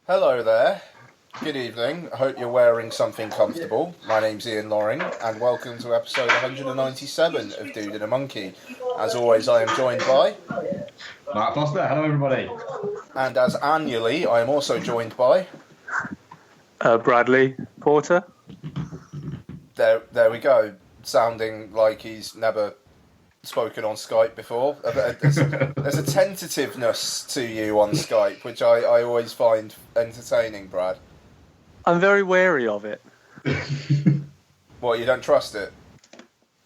Hello there. Good evening. I hope you're wearing something comfortable. My name's Ian Loring, and welcome to episode 197 of Dude and a Monkey. As always, I am joined by... Mark Foster. Hello, everybody. And as annually, I am also joined by... Bradley Porter. There we go. Sounding like he's never spoken on Skype before. There's a tentativeness to you on Skype, which I always find entertaining, Brad. I'm very wary of it. What, you don't trust it?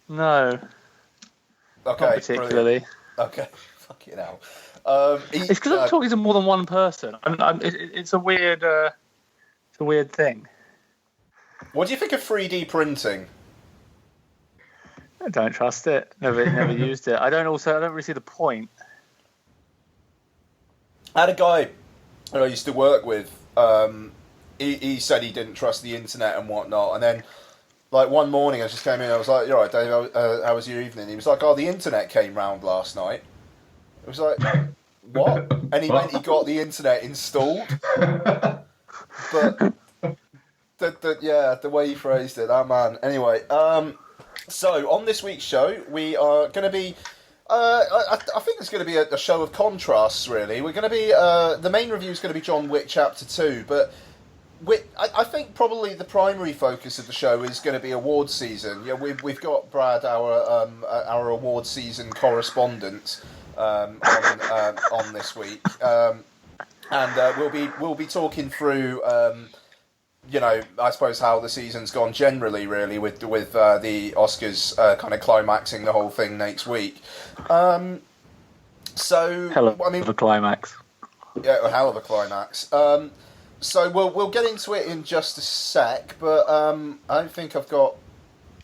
No. Okay, not particularly. Brilliant. Okay, fucking hell. It's because I'm talking to more than one person. It's a weird thing. What do you think of 3D printing? I don't trust it. Never used it. I don't really see the point. I had a guy who I used to work with. He said he didn't trust the internet and whatnot, and then like one morning I just came in. I was like, "You're right, Dave. How was your evening?" He was like, "Oh, the internet came round last night." It was like, "What?" And he meant he got the internet installed. But the way he phrased it, that man. Anyway, so on this week's show, we are going to be. I think it's going to be a show of contrasts. Really, we're going to be. The main review is going to be John Wick Chapter 2, but I think probably the primary focus of the show is going to be awards season. Yeah, we've got Brad, our awards season correspondent, on this week, and we'll be talking through. I suppose how the season's gone generally, really, with the Oscars kind of climaxing the whole thing next week. Hell of a climax. Yeah, a hell of a climax. So we'll get into it in just a sec, but I don't think I've got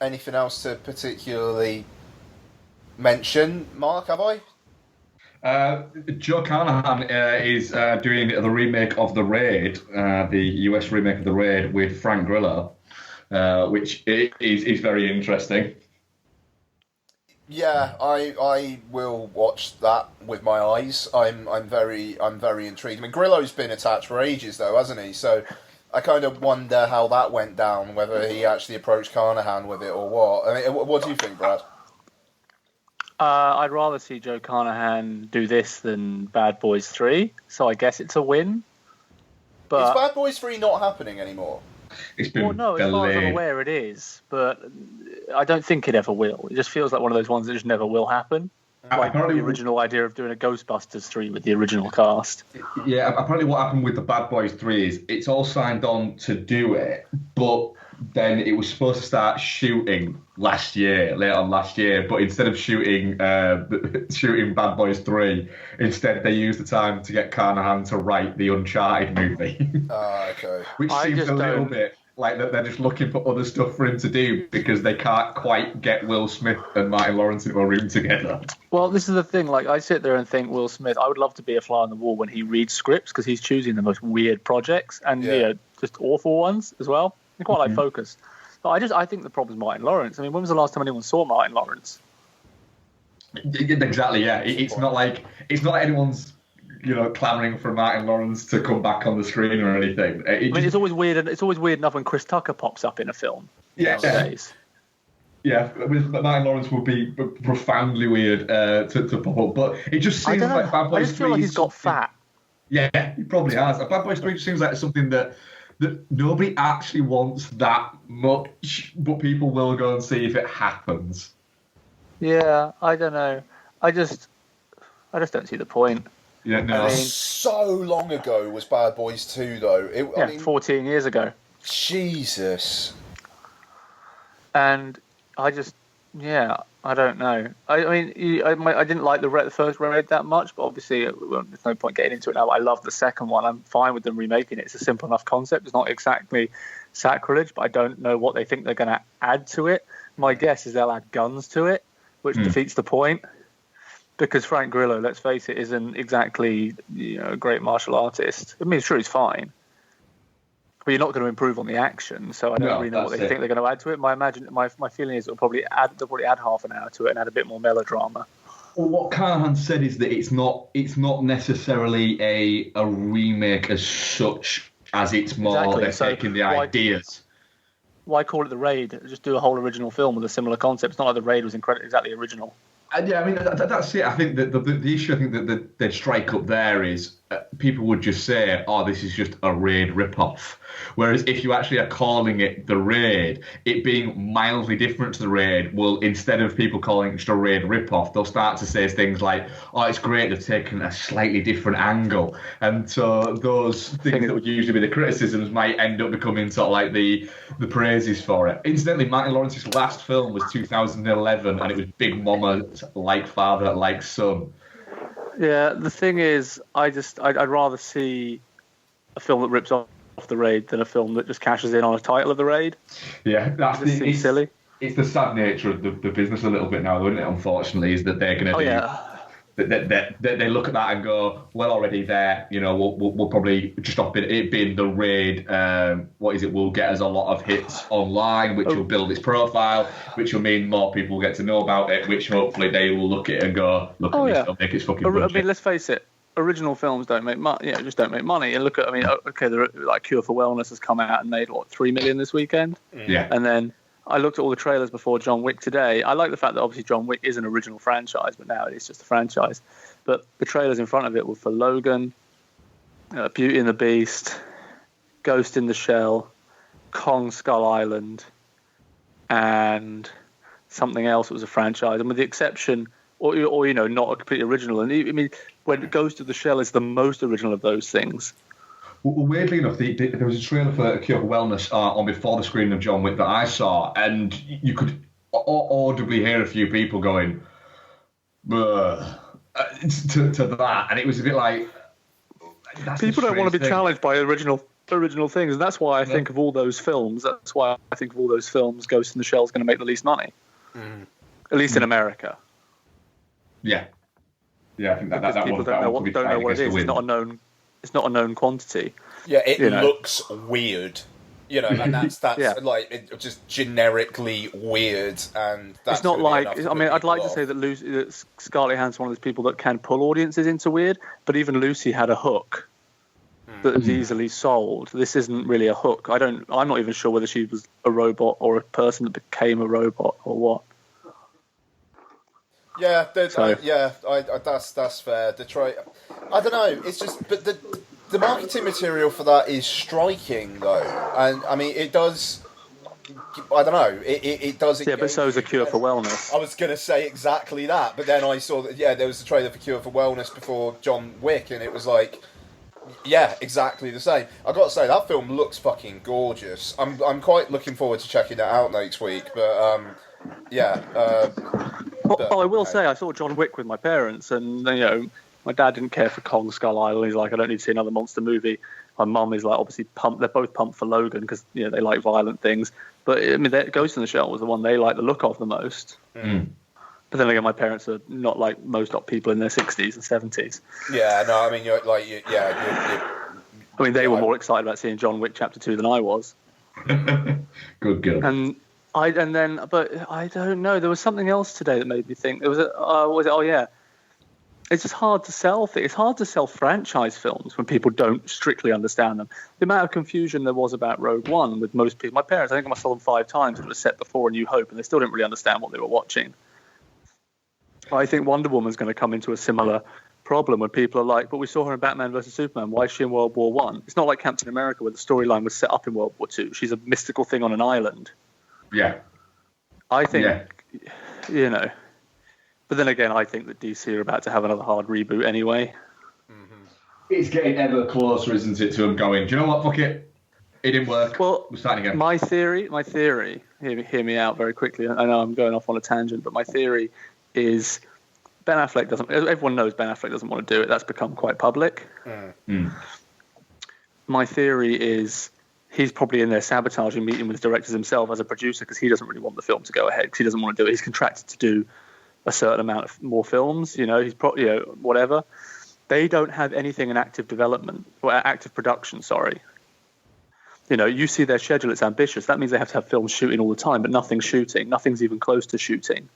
anything else to particularly mention. Mark, have I? Joe Carnahan is doing the remake of The Raid, the US remake of The Raid with Frank Grillo, which is very interesting. Yeah, I will watch that with my eyes. I'm very intrigued. I mean, Grillo's been attached for ages, though, hasn't he? So I kind of wonder how that went down, whether he actually approached Carnahan with it or what. I mean, what do you think, Brad? I'd rather see Joe Carnahan do this than Bad Boys 3, so I guess it's a win. But is Bad Boys 3 not happening anymore? It's been no, as far as I'm aware, it is, but I don't think it ever will. It just feels like one of those ones that just never will happen. Like the original idea of doing a Ghostbusters 3 with the original cast. Yeah, apparently what happened with the Bad Boys 3 is it's all signed on to do it, but then it was supposed to start shooting later on last year, but instead of shooting Bad Boys 3, instead they used the time to get Carnahan to write the Uncharted movie. Okay. Which seems a little bit like that they're just looking for other stuff for him to do because they can't quite get Will Smith and Martin Lawrence into a room together. Well, this is the thing. Like, I sit there and think Will Smith, I would love to be a fly on the wall when he reads scripts because he's choosing the most weird projects and just awful ones as well. I quite like Focus. But I think the problem is Martin Lawrence. I mean, when was the last time anyone saw Martin Lawrence? Exactly, yeah. It's not like anyone's clamouring for Martin Lawrence to come back on the screen or anything. It's always weird. It's always weird enough when Chris Tucker pops up in a film. Nowadays. Yeah, Martin Lawrence would be profoundly weird to pop up, but it just seems like Bad Boys 3. I just feel like he's got fat. Yeah, he probably has. Bad Boys 3 seems like something that nobody actually wants that much, but people will go and see if it happens. Yeah, I don't know. I just don't see the point. Yeah, no. I mean, so long ago was Bad Boys 2, though. 14 years ago. Jesus. And I just, I don't know. I mean, I didn't like the first Raid that much, but obviously there's no point getting into it now. I love the second one. I'm fine with them remaking it. It's a simple enough concept. It's not exactly sacrilege, but I don't know what they think they're going to add to it. My guess is they'll add guns to it, which defeats the point. Because Frank Grillo, let's face it, isn't exactly a great martial artist. I mean, it's true, he's fine. But you're not going to improve on the action, so I don't really know what they think they're going to add to it. My feeling is they'll probably add half an hour to it and add a bit more melodrama. what Carnahan said is that it's not necessarily a remake as such, as it's more Exactly. they're So taking the ideas. Why call it The Raid? Just do a whole original film with a similar concept. It's not like The Raid was exactly original. Yeah, I mean that's it. I think that the issue I think that they'd strike up there is people would just say, "Oh, this is just a Raid ripoff." Whereas if you actually are calling it The Raid, it being mildly different to The Raid, will, instead of people calling it just a Raid ripoff, they'll start to say things like, "Oh, it's great they've taken a slightly different angle," and so those things that would usually be the criticisms might end up becoming sort of like the praises for it. Incidentally, Martin Lawrence's last film was 2011, and it was Big Mama, like father, like son. Yeah, the thing is, I'd rather see a film that rips off The Raid than a film that just cashes in on a title of The Raid. Yeah, that's seems silly. It's the sad nature of the business a little bit now, isn't it? Unfortunately, is that they're going to they look at that and go, well, already there, we'll probably just off it being The Raid. What is it? Will get us a lot of hits online, which will build its profile, which will mean more people will get to know about it, which hopefully they will look at it and go, look at this, don't make its fucking budget. I mean, let's face it. Original films don't make money. Just don't make money. And look at, like Cure for Wellness has come out and made $3 million this weekend. Yeah. And then I looked at all the trailers before John Wick today. I like the fact that obviously John Wick is an original franchise, but now it's just a franchise. But the trailers in front of it were for Logan, Beauty and the Beast, Ghost in the Shell, Kong Skull Island, and something else that was a franchise. And with the exception, or not a completely original. And I mean, when Ghost of the Shell is the most original of those things. Well, weirdly enough, there was a trailer for Cure for Wellness on before the screening of John Wick that I saw, and you could audibly hear a few people going, to that, and it was a bit like... People don't want to be challenged by original things, and that's why I think of all those films. That's why I think of all those films, Ghost in the Shell is going to make the least money, at least in America. Yeah, I think that people don't know what it is. It's not a known quantity. Yeah, it looks weird, and that's like it just generically weird, and that's it's not like. I mean, I'd like to say that Scarlett Johansson's one of those people that can pull audiences into weird, but even Lucy had a hook that was easily sold. This isn't really a hook. I'm not even sure whether she was a robot or a person that became a robot or what. Yeah, that's fair. Detroit, I don't know. It's just, but the marketing material for that is striking, though, and I mean, it does. I don't know. It does. Yeah, but so is A Cure for Wellness. I was going to say exactly that, but then I saw that. Yeah, there was a trailer for Cure for Wellness before John Wick, and it was like, yeah, exactly the same. I got to say that film looks fucking gorgeous. I'm quite looking forward to checking it out next week, but yeah. I will say I saw John Wick with my parents, and my dad didn't care for Kong Skull Island. He's like, I don't need to see another monster movie. My mum is like, obviously pumped. They're both pumped for Logan because they like violent things. But I mean, Ghost in the Shell was the one they like the look of the most. But then again, my parents are not like most people in their 60s and 70s. Yeah, no, I mean, I mean, they were more excited about seeing John Wick Chapter 2 than I was. Good girl. But I don't know. There was something else today that made me think. It was it's just hard to sell. It's hard to sell franchise films when people don't strictly understand them. The amount of confusion there was about Rogue One with most people. My parents, I think I must have saw them 5 times. It was set before A New Hope, and they still didn't really understand what they were watching. I think Wonder Woman's going to come into a similar problem when people are like, but we saw her in Batman vs Superman. Why is she in World War One? It's not like Captain America where the storyline was set up in World War Two. She's a mystical thing on an island. Yeah. I think, but then again, I think that DC are about to have another hard reboot anyway. It's getting ever closer, isn't it, to them going, do you know what, fuck it, it didn't work, well, we're starting again. My theory, hear me out very quickly, I know I'm going off on a tangent, but my theory is everyone knows Ben Affleck doesn't want to do it, that's become quite public. My theory is he's probably in there sabotaging, meeting with directors himself as a producer because he doesn't really want the film to go ahead because he doesn't want to do it. He's contracted to do a certain amount of more films. He's probably whatever. They don't have anything in active development or active production. Sorry. You see their schedule; it's ambitious. That means they have to have films shooting all the time, but nothing's shooting. Nothing's even close to shooting.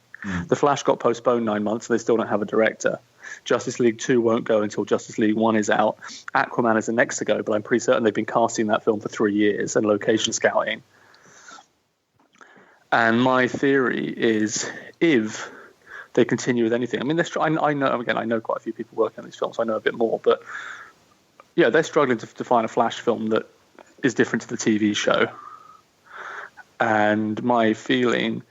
The Flash got postponed 9 months, and they still don't have a director. Justice League 2 won't go until Justice League 1 is out. Aquaman is the next to go, but I'm pretty certain they've been casting that film for 3 years and location scouting. And my theory is, if they continue with anything, I mean, I know quite a few people working on these films, so I know a bit more, but yeah, they're struggling to find a Flash film that is different to the TV show. And my feeling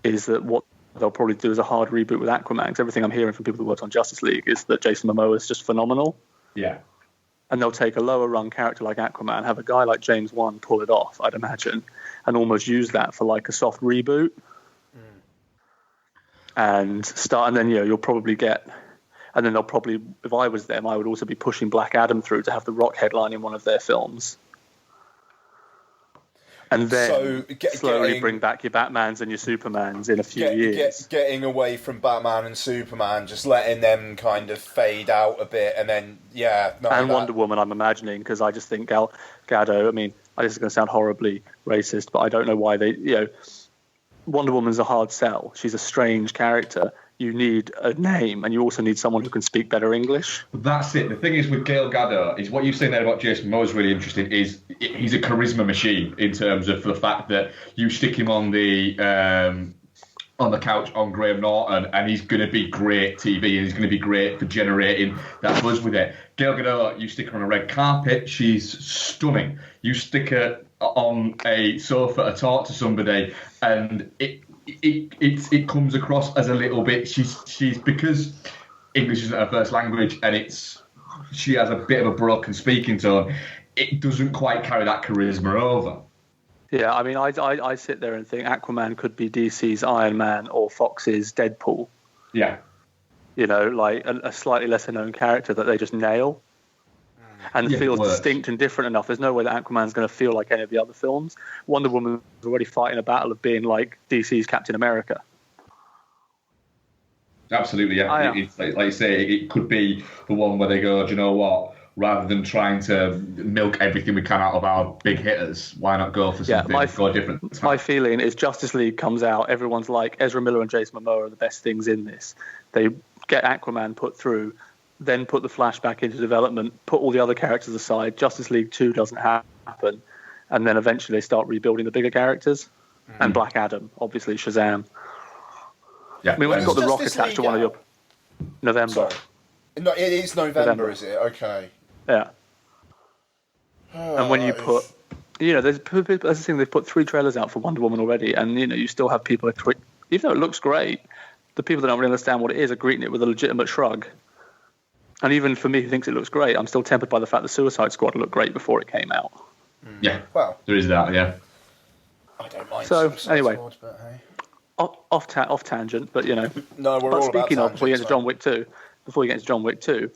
is that what they'll probably do is a hard reboot with Aquaman, because everything I'm hearing from people who worked on Justice League is that Jason Momoa is just phenomenal. Yeah. And they'll take a lower run character like Aquaman, have a guy like James Wan pull it off, I'd imagine, and almost use that for like a soft reboot. And then you'll probably get, and then they'll probably, if I was them, I would also be pushing Black Adam through to have The Rock headline in one of their films. And then slowly bring back your Batmans and your Supermans in a few years. Getting away from Batman and Superman, just letting them kind of fade out a bit, and then, Wonder Woman, I'm imagining, because I just think Gal Gadot, I mean, this is going to sound horribly racist, but I don't know why Wonder Woman's a hard sell. She's a strange character. You need a name, and you also need someone who can speak better English. That's it. The thing is with Gal Gadot, is what you're saying there about Jason Momoa is really interesting, is he's a charisma machine in terms of the fact that you stick him on the couch on Graham Norton, and he's going to be great TV, and he's going to be great for generating that buzz with it. Gal Gadot, you stick her on a red carpet, she's stunning. You stick her on a sofa to talk to somebody, and it comes across as a little bit. She's because English isn't her first language, and she has a bit of a broken speaking tone. It doesn't quite carry that charisma over. Yeah, I mean, I sit there and think Aquaman could be DC's Iron Man or Fox's Deadpool. Yeah, like a slightly lesser known character that they just nail. And feels distinct and different enough. There's no way that Aquaman's going to feel like any of the other films. Wonder Woman's already fighting a battle of being like DC's Captain America. Absolutely, yeah. It's like you say, it could be the one where they go, do you know what? Rather than trying to milk everything we can out of our big hitters, why not go for something go different? My feeling is Justice League comes out, everyone's like, Ezra Miller and Jason Momoa are the best things in this. They get Aquaman put through, then put the Flash back into development, put all the other characters aside, Justice League 2 doesn't happen, and then eventually they start rebuilding the bigger characters. And Black Adam, obviously Shazam. Yeah. I mean, when you've got the rock attached to one of your... November. Sorry. No, it is November, is it? Okay. Yeah. And when you put... that's the thing, they've put 3 trailers out for Wonder Woman already, and, you still have people... Even though it looks great, the people that don't really understand what it is are greeting it with a legitimate shrug. And even for me, who thinks it looks great, I'm still tempered by the fact the Suicide Squad looked great before it came out. Yeah, well, there is that. Yeah, I don't mind. So Suicide anyway, Squad, but hey. off tangent, but No, we're but all about speaking of, before you get into John Wick 2,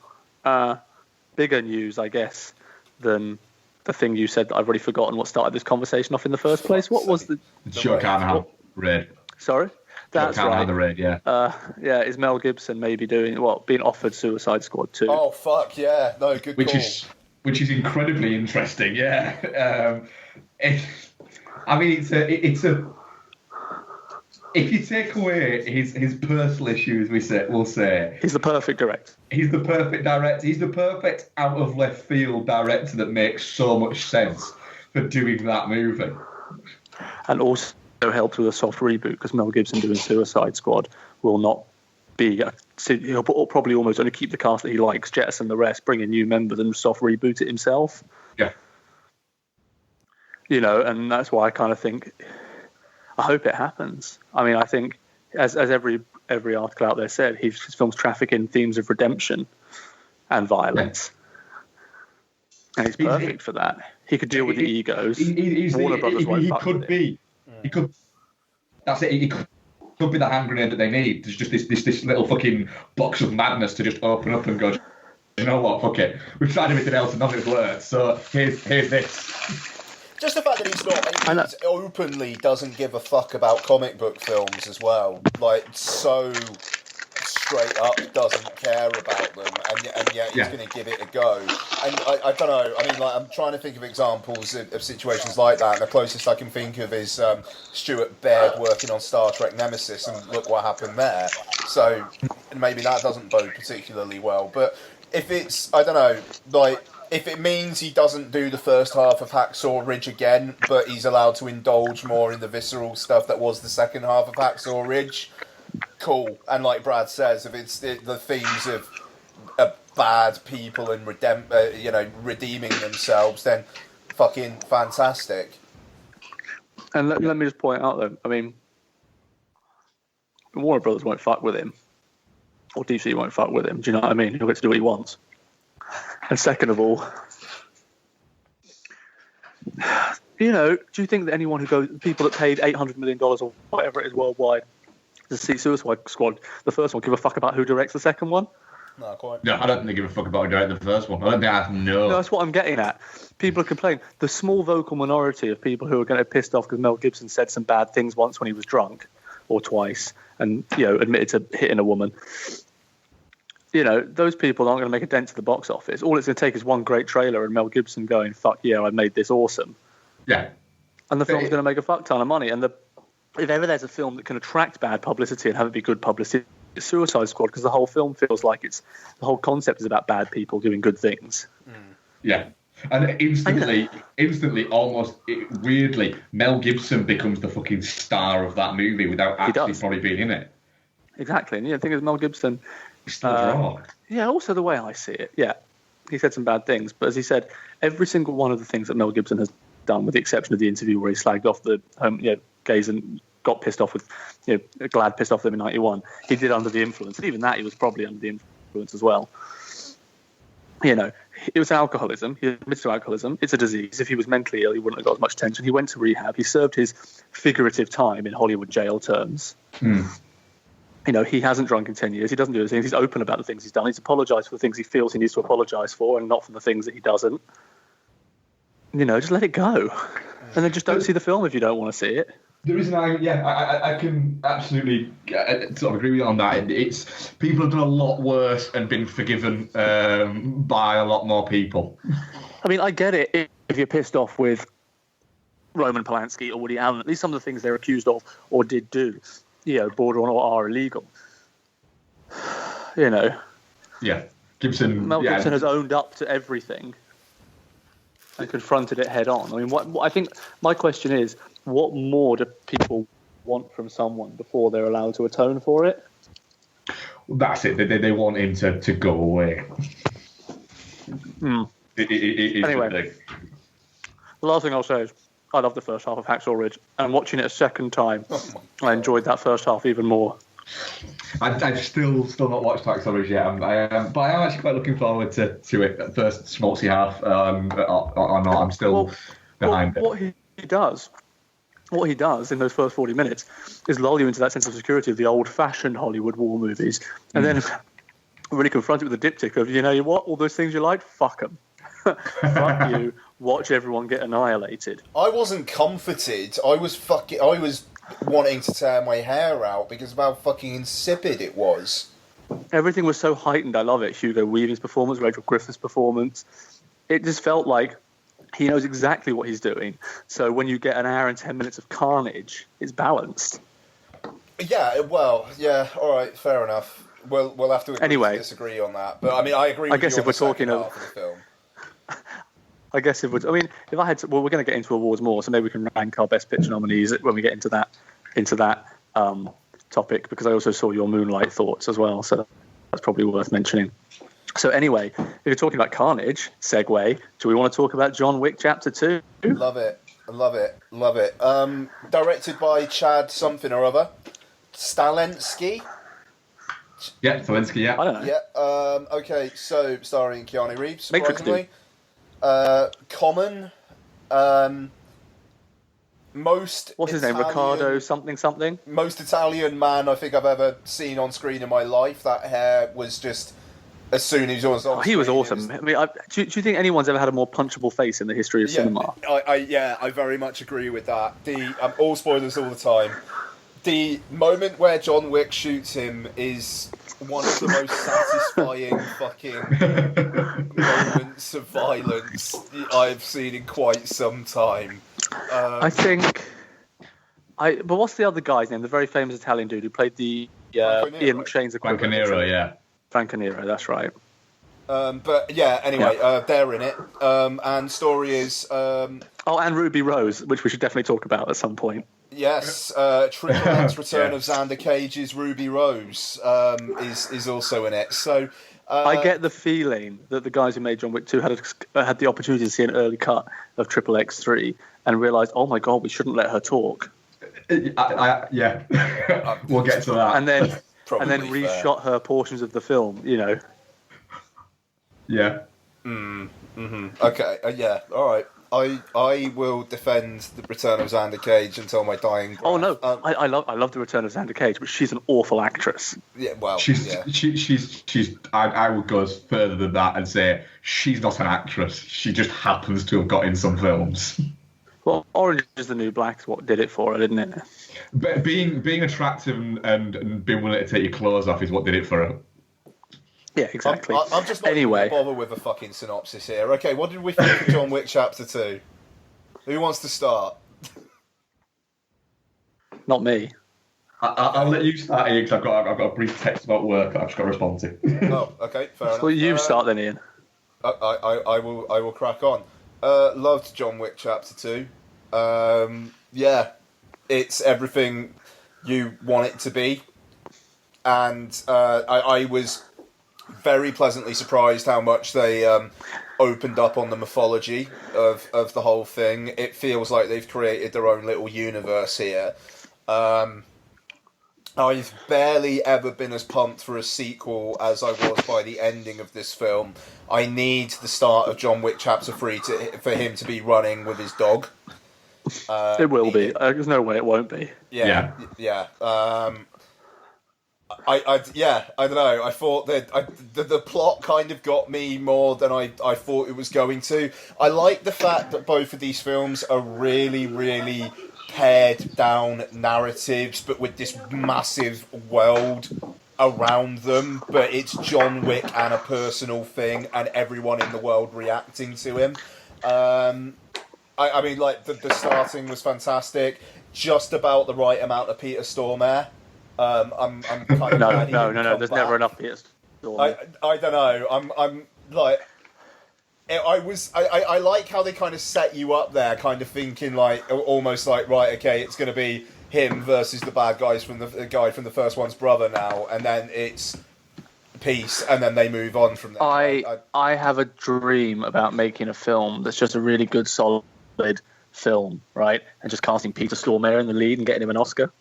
bigger news, I guess, than the thing you said that I've already forgotten what started this conversation off in the first place. What was the Sure can't have Red. Sorry. That's right. The Raid, yeah. Is Mel Gibson maybe being offered Suicide Squad 2? Oh fuck yeah! No, good call. Which is incredibly interesting. Yeah. I mean, it's a. If you take away his personal issues, we'll say he's the perfect director. He's the perfect director. He's the perfect out of left field director that makes so much sense for doing that movie. And also helps with a soft reboot, because Mel Gibson doing Suicide Squad will not be... He'll probably almost only keep the cast that he likes, jettison the rest, bring in new members and soft reboot it himself. Yeah. And that's why I kind of think... I hope it happens. I mean, I think, as every article out there said, his films traffic in themes of redemption and violence. Yeah. And he's perfect for that. He could deal with the egos. Warner Brothers won't fuck with it. He could. That's it. He could be the hand grenade that they need. There's just this little fucking box of madness to just open up and go, you know what? Fuck it. We've tried everything else and nothing's worked. So here's this. Just the fact that he openly doesn't give a fuck about comic book films as well. Like so straight up doesn't care about them, and yet he's going to give it a go. And I don't know. I mean, like, I'm trying to think of examples of situations like that, and the closest I can think of is Stuart Baird working on Star Trek Nemesis, and look what happened there. So maybe that doesn't bode particularly well. But if it's, I don't know, like, if it means he doesn't do the first half of Hacksaw Ridge again, but he's allowed to indulge more in the visceral stuff that was the second half of Hacksaw Ridge, cool. And like Brad says, if it's the themes of bad people and redeeming themselves, then fucking fantastic. And let me just point out, though, I mean, Warner Brothers won't fuck with him, or DC won't fuck with him. Do you know what I mean? He'll get to do what he wants. And second of all, you know, do you think that anyone who goes, people that paid $800 million or whatever it is worldwide to see Suicide Squad, the first one, give a fuck about who directs the second one? No, quite. No, I don't think they give a fuck about who directed the first one. I don't think I have no. That's what I'm getting at. People are complaining. The small vocal minority of people who are going to be pissed off because Mel Gibson said some bad things once when he was drunk, or twice, and, you know, admitted to hitting a woman. You know, those people aren't going to make a dent to the box office. All it's going to take is one great trailer and Mel Gibson going, fuck yeah, I made this awesome. Yeah. And the film's going to make a fuck ton of money. And if ever there's a film that can attract bad publicity and have it be good publicity, it's Suicide Squad, because the whole film feels like the whole concept is about bad people doing good things. Yeah. And instantly, almost weirdly, Mel Gibson becomes the fucking star of that movie without actually probably being in it. Exactly. And the thing is, Mel Gibson... Yeah, also the way I see it, he said some bad things, but as he said, every single one of the things that Mel Gibson has done, with the exception of the interview where he slagged off the gays and got pissed off with, glad pissed off them in 91, he did under the influence. And even that, he was probably under the influence as well. You know, it was alcoholism. He admits to alcoholism. It's a disease. If he was mentally ill, he wouldn't have got as much attention. He went to rehab. He served his figurative time in Hollywood jail terms. You know, he hasn't drunk in 10 years. He doesn't do those things. He's open about the things he's done. He's apologised for the things he feels he needs to apologise for, and not for the things that he doesn't. You know, just let it go. And then just don't see the film if you don't want to see it. The reason I can absolutely sort of agree with you on that. It's people have done a lot worse and been forgiven by a lot more people. I mean, I get it if you're pissed off with Roman Polanski or Woody Allen. At least some of the things they're accused of or did do, border on or are illegal. You know. Yeah. Mel Gibson has owned up to everything and confronted it head on. I mean, what I think my question is, what more do people want from someone before they're allowed to atone for it? That's it. They want him to go away. Anyway, the last thing I'll say is I love the first half of Hacksaw Ridge, and watching it a second time, I enjoyed that first half even more. I've still not watched Hacksaw Ridge yet, but I am actually quite looking forward to it. At first schmaltzy half or not, I'm still behind it. What he does in those first 40 minutes is lull you into that sense of security of the old-fashioned Hollywood war movies, and then really confront it with the diptych of, you know what, all those things you like, fuck them. Fuck you. Watch everyone get annihilated. I wasn't comforted. I was wanting to tear my hair out because of how fucking insipid it was. Everything was so heightened. I love it. Hugo Weaving's performance, Rachel Griffith's performance. It just felt like he knows exactly what he's doing. So when you get an hour and 10 minutes of carnage, it's balanced. Yeah, well, yeah, all right, fair enough. We'll have to agree to disagree on that. But I mean, I agree with you on the second half of the film. I guess if I had to, we're going to get into awards more, so maybe we can rank our best picture nominees when we get into that topic, because I also saw your Moonlight thoughts as well, so that's probably worth mentioning. So anyway, if you're talking about carnage, segue, do we want to talk about John Wick Chapter 2? Love it. Directed by Chad something or other. Stalensky? Yeah, Stalensky, yeah. I don't know. Yeah, okay, so starring Keanu Reeves, surprisingly. Common. Most What's his name? Ricardo something? Most Italian man I think I've ever seen on screen in my life. That hair was just... As soon as he was on screen, he was awesome. I mean, do you think anyone's ever had a more punchable face in the history of cinema? I very much agree with that. All spoilers all the time. The moment where John Wick shoots him is one of the most satisfying fucking moments of violence I've seen in quite some time. I think. But what's the other guy's name? The very famous Italian dude who played the Ian McShane's equivalent. Franco Nero, Franco Nero, that's right. But yeah, anyway, they're in it. And story is. And Ruby Rose, which we should definitely talk about at some point. Yes, Triple X Return of Xander Cage's Ruby Rose is also in it. So I get the feeling that the guys who made John Wick 2 had the opportunity to see an early cut of Triple X 3 and realised, oh my god, we shouldn't let her talk. Yeah, we'll get to that. And then reshot her portions of the film, you know. Yeah. Okay. Yeah. All right. I will defend the Return of Xander Cage until my dying breath. Oh no, I love the Return of Xander Cage, but she's an awful actress. Yeah. Well. She's. I would go further than that and say she's not an actress. She just happens to have got in some films. Well, Orange is the New Black is what did it for her, didn't it? But being attractive and being willing to take your clothes off is what did it for her. Yeah, exactly. I'm just not even going to bother with a fucking synopsis here. Okay, what did we think of John Wick Chapter 2? Who wants to start? Not me. I'll let you start, Ian, because I've got a brief text about work that I've just got to respond to. Oh, okay, fair enough. Well, you start then, Ian. I will crack on. Loved John Wick Chapter 2. Yeah, it's everything you want it to be. And I was very pleasantly surprised how much they opened up on the mythology of the whole thing. It feels like they've created their own little universe here. I've barely ever been as pumped for a sequel as I was by the ending of this film. I need the start of John Wick Chapter 3 for him to be running with his dog. It will be. There's no way it won't be. Yeah. I don't know. I thought that the plot kind of got me more than I thought it was going to. I like the fact that both of these films are really, really pared down narratives, but with this massive world around them. But it's John Wick and a personal thing, and everyone in the world reacting to him. I mean, like the starting was fantastic. Just about the right amount of Peter Stormare. I'm kind of glad he didn't come There's back. never enough Peter Stormare. I don't know. I'm like, I like how they kind of set you up there, kind of thinking like almost like, right, okay, it's going to be him versus the bad guys from the guy from the first one's brother now, and then it's peace, and then they move on from there. I have a dream about making a film that's just a really good, solid film, right, and just casting Peter Stormare in the lead and getting him an Oscar.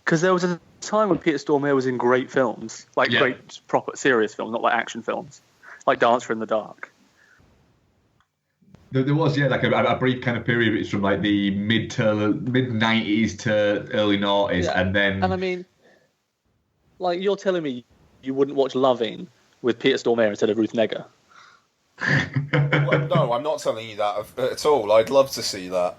Because there was a time when Peter Stormare was in great films, like great, proper, serious films, not like action films, like Dancer in the Dark. There was, like a brief kind of period. It's from like the mid 90s to early 90s, and then. And I mean, like you're telling me you wouldn't watch Loving with Peter Stormare instead of Ruth Negga? Well, no, I'm not telling you that at all. I'd love to see that.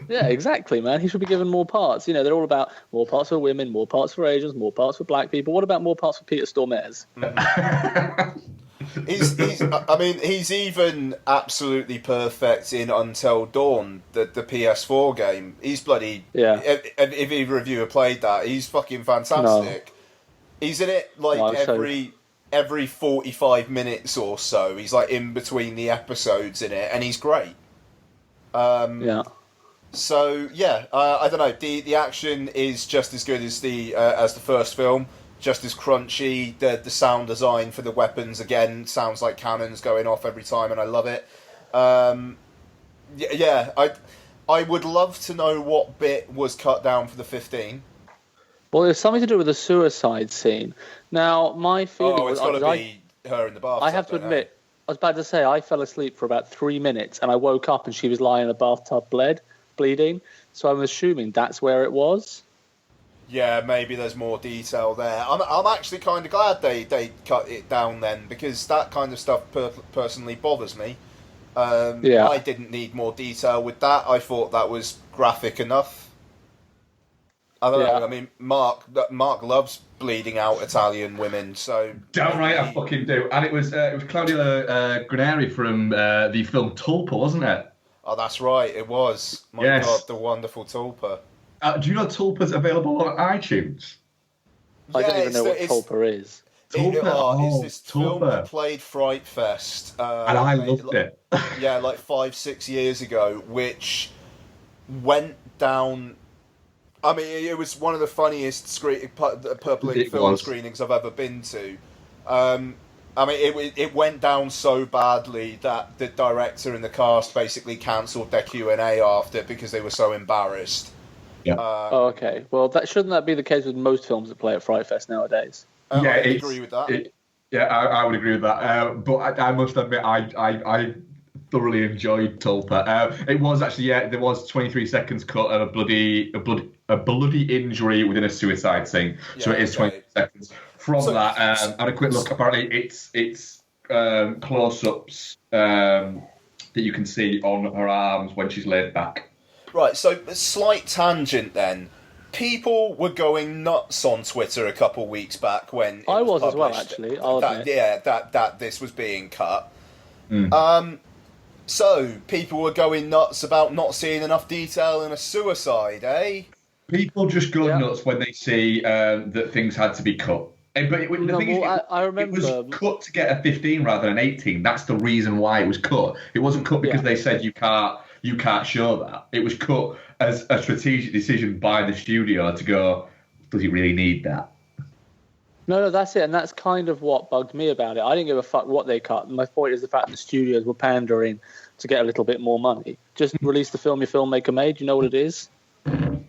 Yeah, exactly, man. He should be given more parts. You know, they're all about more parts for women, more parts for Asians, more parts for black people. What about more parts for Peter Stormares? He's even absolutely perfect in Until Dawn, the PS4 game. He's bloody... Yeah. If either of you have played that, he's fucking fantastic. No. He's in it like every 45 minutes or so. He's like in between the episodes in it, and he's great. Yeah. So I don't know. The action is just as good as the first film, just as crunchy. The sound design for the weapons again sounds like cannons going off every time, and I love it. I would love to know what bit was cut down for the 15. Well, it's something to do with the suicide scene. Now, my feeling it's got to be her in the bathtub. I have to admit, I was about to say I fell asleep for about 3 minutes, and I woke up and she was lying in a bathtub bleeding. So I'm assuming that's where it was. Yeah, maybe there's more detail there. I'm actually kind of glad they cut it down then, because that kind of stuff personally bothers me. I didn't need more detail with that. I thought that was graphic enough. I don't know. Yeah. I mean, Mark loves bleeding out Italian women, so Damn right, I fucking do. And it was Claudia Graneri from the film Tulpa, wasn't it? Oh, that's right. It was. My Yes. God, the wonderful Tulpa. Do you know Tulpa's available on iTunes? I don't even know what Tulpa is. It's this film Tulpa. that played Fright Fest, And I loved it. Yeah, like 5-6 years ago, which went down. I mean, it was one of the funniest Purple Ink film screenings I've ever been to. I mean, it went down so badly that the director and the cast basically cancelled their Q&A after because they were so embarrassed. Yeah. Okay. Well, shouldn't that be the case with most films that play at Fright Fest nowadays? I agree with that. I would agree with that. But I must admit, I thoroughly enjoyed Tulpa. It was actually, there was 23 seconds cut of a bloody injury within a suicide scene. Yeah, so it is 23 seconds. From that, I had a quick look. Apparently, it's close-ups that you can see on her arms when she's laid back. Right, so a slight tangent then. People were going nuts on Twitter a couple of weeks back when I was as well, published actually. I'll admit. that this was being cut. So people were going nuts about not seeing enough detail in a suicide, eh? People just go nuts when they see that things had to be cut. But I remember it was cut to get a 15 rather than 18. That's the reason why it was cut. It wasn't cut because they said you can't show that. It was cut as a strategic decision by the studio to go, does he really need that? No, that's it. And that's kind of what bugged me about it. I didn't give a fuck what they cut. My point is the fact that the studios were pandering to get a little bit more money. Just release the film your filmmaker made. You know what it is? I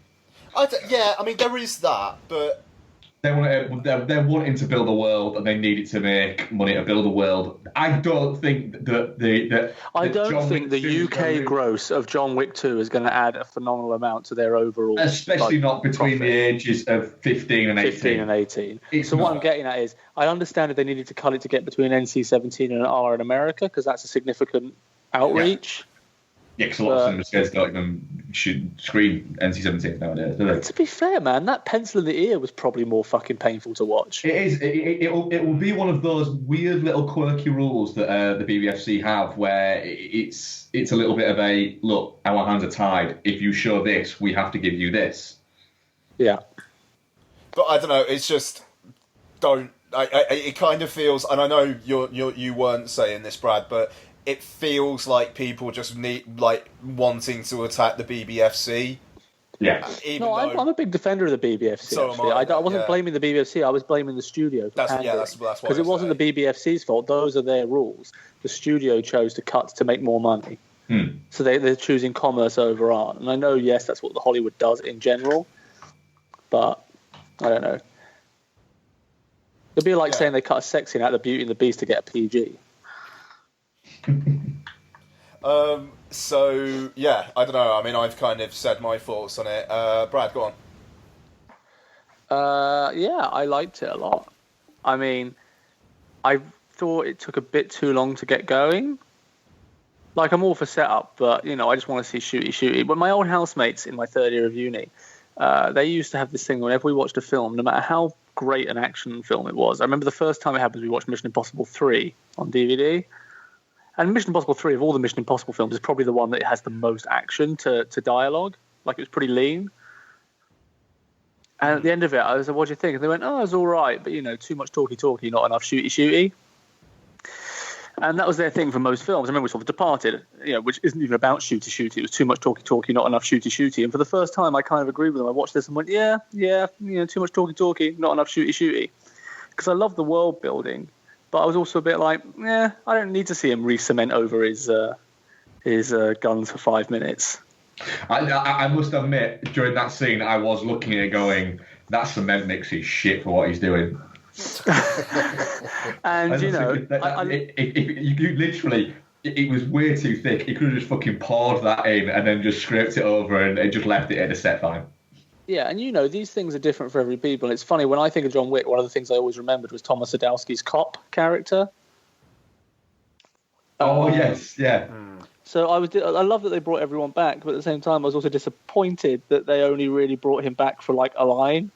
mean, there is that, but... They're wanting to build a world, and they needed to make money to build a world. I don't think that the UK gross of John Wick 2 is going to add a phenomenal amount to their overall, especially not between profit. The ages of 15 and 18. 15 and 18. What I'm getting at is, I understand if they needed to cut it to get between NC-17 and R in America, because that's a significant outreach. Yeah, because a lot of cinemas don't even should screen NC-17 nowadays, do they? To be fair, man, that pencil in the ear was probably more fucking painful to watch. It is. It will be one of those weird little quirky rules that the BBFC have, where it's a little bit of a look. Our hands are tied. If you show this, we have to give you this. Yeah. But I don't know. It's just it kind of feels, and I know you weren't saying this, Brad, but it feels like people just wanting to attack the BBFC. Yeah. I'm a big defender of the BBFC. So actually. I wasn't blaming the BBFC. I was blaming the studio. That's why. Because it wasn't the BBFC's fault. Those are their rules. The studio chose to cut to make more money. So they're choosing commerce over art. And I know, yes, that's what Hollywood does in general. But I don't know. It'd be like saying they cut a sex scene out of Beauty and the Beast to get a PG. So yeah, I don't know. I mean, I've kind of said my thoughts on it. Brad, go on. Yeah, I liked it a lot. I mean, I thought it took a bit too long to get going. Like, I'm all for setup, but I just want to see shooty. But my old housemates in my third year of uni, they used to have this thing whenever we watched a film, no matter how great an action film it was. I remember the first time it happened, we watched Mission Impossible 3 on DVD. And Mission Impossible 3, of all the Mission Impossible films, is probably the one that has the most action to dialogue. Like, it was pretty lean. And at the end of it, I was like, what do you think? And they went, oh, it was all right, but, too much talky, not enough shooty. And that was their thing for most films. I remember we saw The Departed, which isn't even about shooty. It was too much talky, not enough shooty. And for the first time, I kind of agreed with them. I watched this and went, yeah, too much talky, not enough shooty. Because I love the world building. But I was also a bit like, I don't need to see him re-cement over his guns for 5 minutes. I must admit, during that scene, I was looking at it going, that cement mix is shit for what he's doing. And, it was way too thick. He could have just fucking poured that in and then just scraped it over and just left it in a set fine. Yeah, and these things are different for every people. It's funny, when I think of John Wick, one of the things I always remembered was Thomas Sadowski's cop character. Oh, yes, yeah. So I love that they brought everyone back, but at the same time, I was also disappointed that they only really brought him back for like a line.